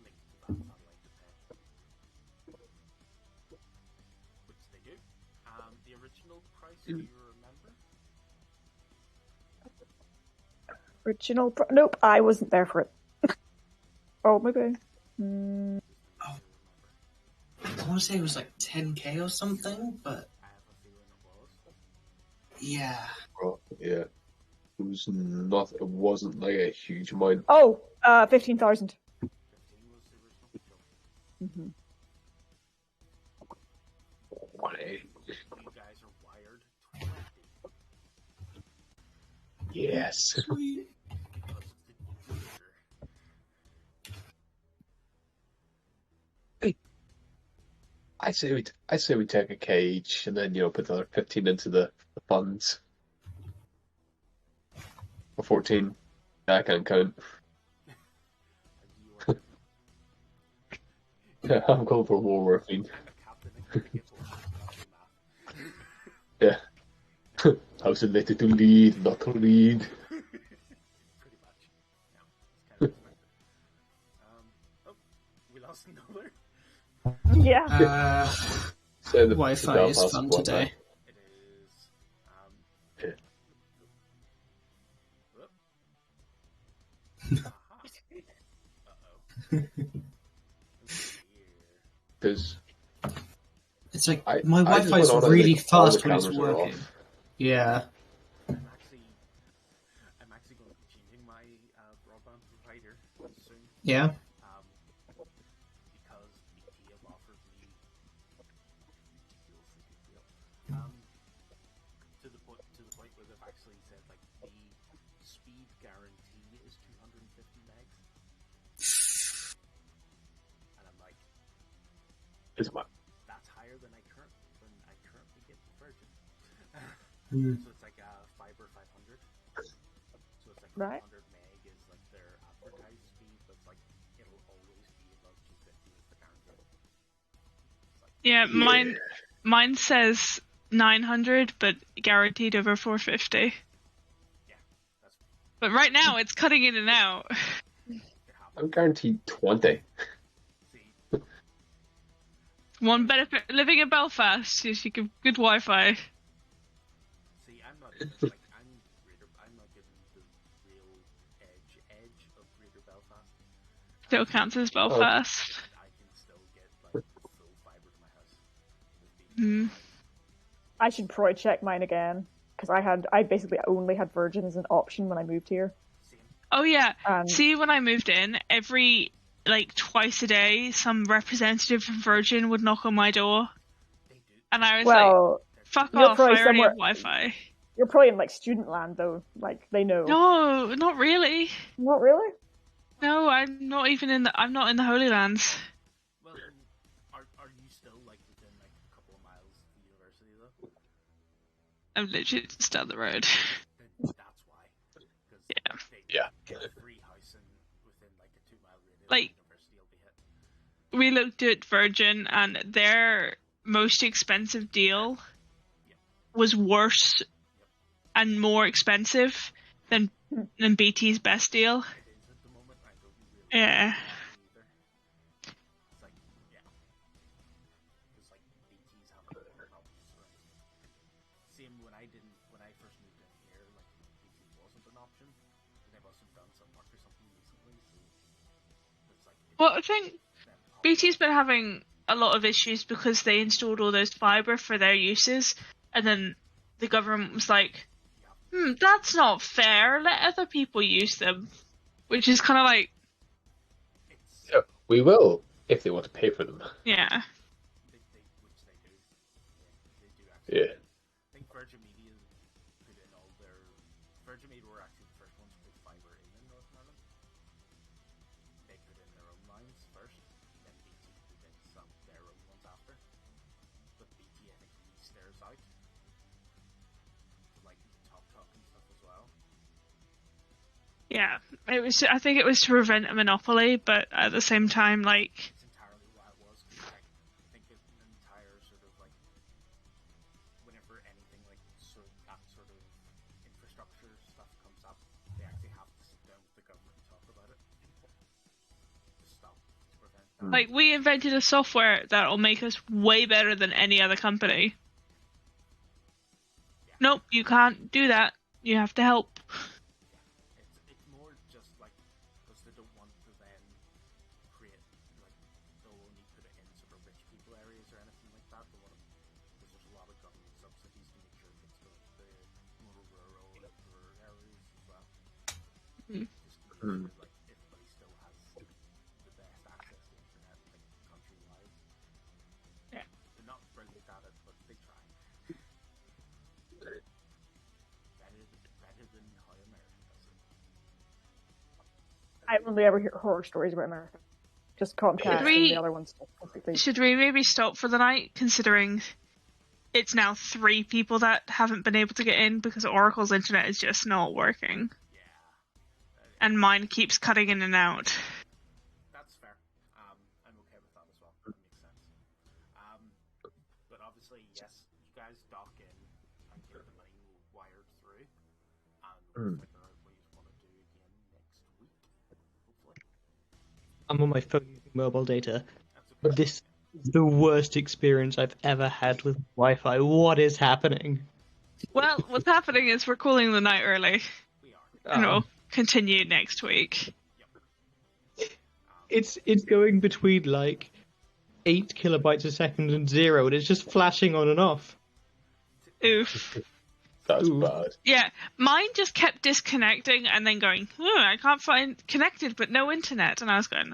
S1: link to that satellite to pay, which they do. The original price, do you remember?
S4: Nope, I wasn't there for it. Oh, maybe.
S5: I want to say it was like 10k or something, but
S1: I have a feeling it was.
S5: yeah.
S2: Oh, yeah. It wasn't like a huge amount.
S4: Oh, 15,000.
S1: 15 was the original.
S4: Mm-hmm.
S1: You guys are wired 20.
S2: Yes.
S5: Sweet.
S1: Because of the Jupiter.
S2: I say we take a cage and then put the other 15 into the funds. Or 14. I can't count. I'm going for more morphine. Yeah. I was elected to lead, not to lead.
S1: Pretty much. Yeah, it's kind of we lost another.
S4: Yeah.
S2: So the
S5: Wi-Fi is
S2: Belfast
S5: fun
S2: one,
S5: today.
S1: It is.
S2: Yeah. Because
S5: It's like
S2: I
S5: my
S2: just
S5: Wi-Fi is
S2: went on and,
S5: really
S2: like, all the
S5: fast when it's
S2: cameras are
S5: working.
S2: off.
S5: Yeah.
S1: I'm actually going to be changing my broadband provider soon.
S5: Yeah.
S1: Because BT have offered me ridiculously good deal. To the point where they've actually said like the speed guarantee is 250 megs, and I'm like,
S2: It's my
S1: that's higher than I currently get with Virgin. So it's like fiber 500. So it's like
S4: Right.
S1: 500 meg is like their advertised speed, but like it'll always be above 250 as the guarantee.
S3: Yeah, mine says 900, but guaranteed over 450.
S1: Yeah, that's
S3: But right now it's cutting in and out.
S1: it happens.
S2: I'm guaranteed 20.
S1: See,
S3: One benefit living in Belfast is you get good Wi-Fi.
S1: I'm not even like I'm not giving the real edge of Greater Belfast.
S3: Still counts as Belfast.
S1: I can still get like full fiber to my
S4: I should probably check mine again because I basically only had Virgin as an option when I moved here.
S3: Oh yeah. See, when I moved in, every twice a day, some representative from Virgin would knock on my door, and I was like, "Fuck off! I already have Wi-Fi."
S4: You're probably in student land though. They know.
S3: No, not really.
S4: Not really.
S3: No, I'm not even in the. I'm not in the Holy Lands.
S1: Well, are you still within a couple of miles of the university though?
S3: I'm literally just down the road.
S1: That's why.
S2: Yeah.
S1: Get free housing within a 2-mile radius. University will be hit.
S3: We looked at Virgin, and their most expensive deal was worse and more expensive than BT's best deal.
S1: It is at the moment. I don't really
S3: Yeah.
S1: either. It's because BT's having problems. Same when I first moved in here, BT wasn't an option. They must have done some work or something recently. So it's
S3: Well, I think BT's been having a lot of issues because they installed all those fibre for their uses, and then the government was like, that's not fair, let other people use them. Which is kind of
S2: Yeah, we will, if they want to pay for them.
S3: Yeah.
S1: which they do. They do actually.
S2: Yeah.
S1: I think Virgin Media put in all their... Virgin Media were actually the first ones to put fibre in Northern Ireland. They put in their own lines first, then BT put in their own ones after. But BT, I think, leased theirs out. Talk and stuff as well.
S3: Yeah. I think it was to prevent a monopoly, but at the same time,
S1: It's entirely what it was. Cause, I think an entire whenever anything that sort of infrastructure stuff comes up, they actually have to sit down with the government and talk about it to prevent that.
S3: we invented a software that'll make us way better than any other company. Nope, you can't do that. You have to help.
S1: It's more just because they don't want to then create they'll only put it in sort of rich people areas or anything like that. They want because there's a lot of government subsidies to make sure it gets to the more rural areas as well. Just to make sure everybody still has the best access to the internet countrywide.
S3: Yeah.
S1: They're not brilliant at it, but they try. Better than how America does it.
S4: I only ever hear horror stories about America. Just Comcast and the other ones.
S3: Should we maybe stop for the night, considering it's now 3 people that haven't been able to get in because Oracle's internet is just not working?
S1: Yeah.
S3: And mine keeps cutting in and out.
S1: That's fair. I'm okay with that as well. That makes sense. But obviously, yes, you guys dock in and get the money wired through, and we'll figure out what you want to do again next week, hopefully.
S6: I'm on my phone using mobile data.
S1: That's okay.
S6: This is the worst experience I've ever had with Wi-Fi. What is happening?
S3: Well, what's happening is we're calling the night early.
S1: We are.
S3: And we'll continue next week.
S6: It's going between 8 kilobytes a second and 0, and it's just flashing on and off.
S3: Oof.
S2: That's
S6: Ooh.
S2: bad.
S3: Yeah, mine just kept disconnecting and then going, I can't find connected but no internet. And I was going,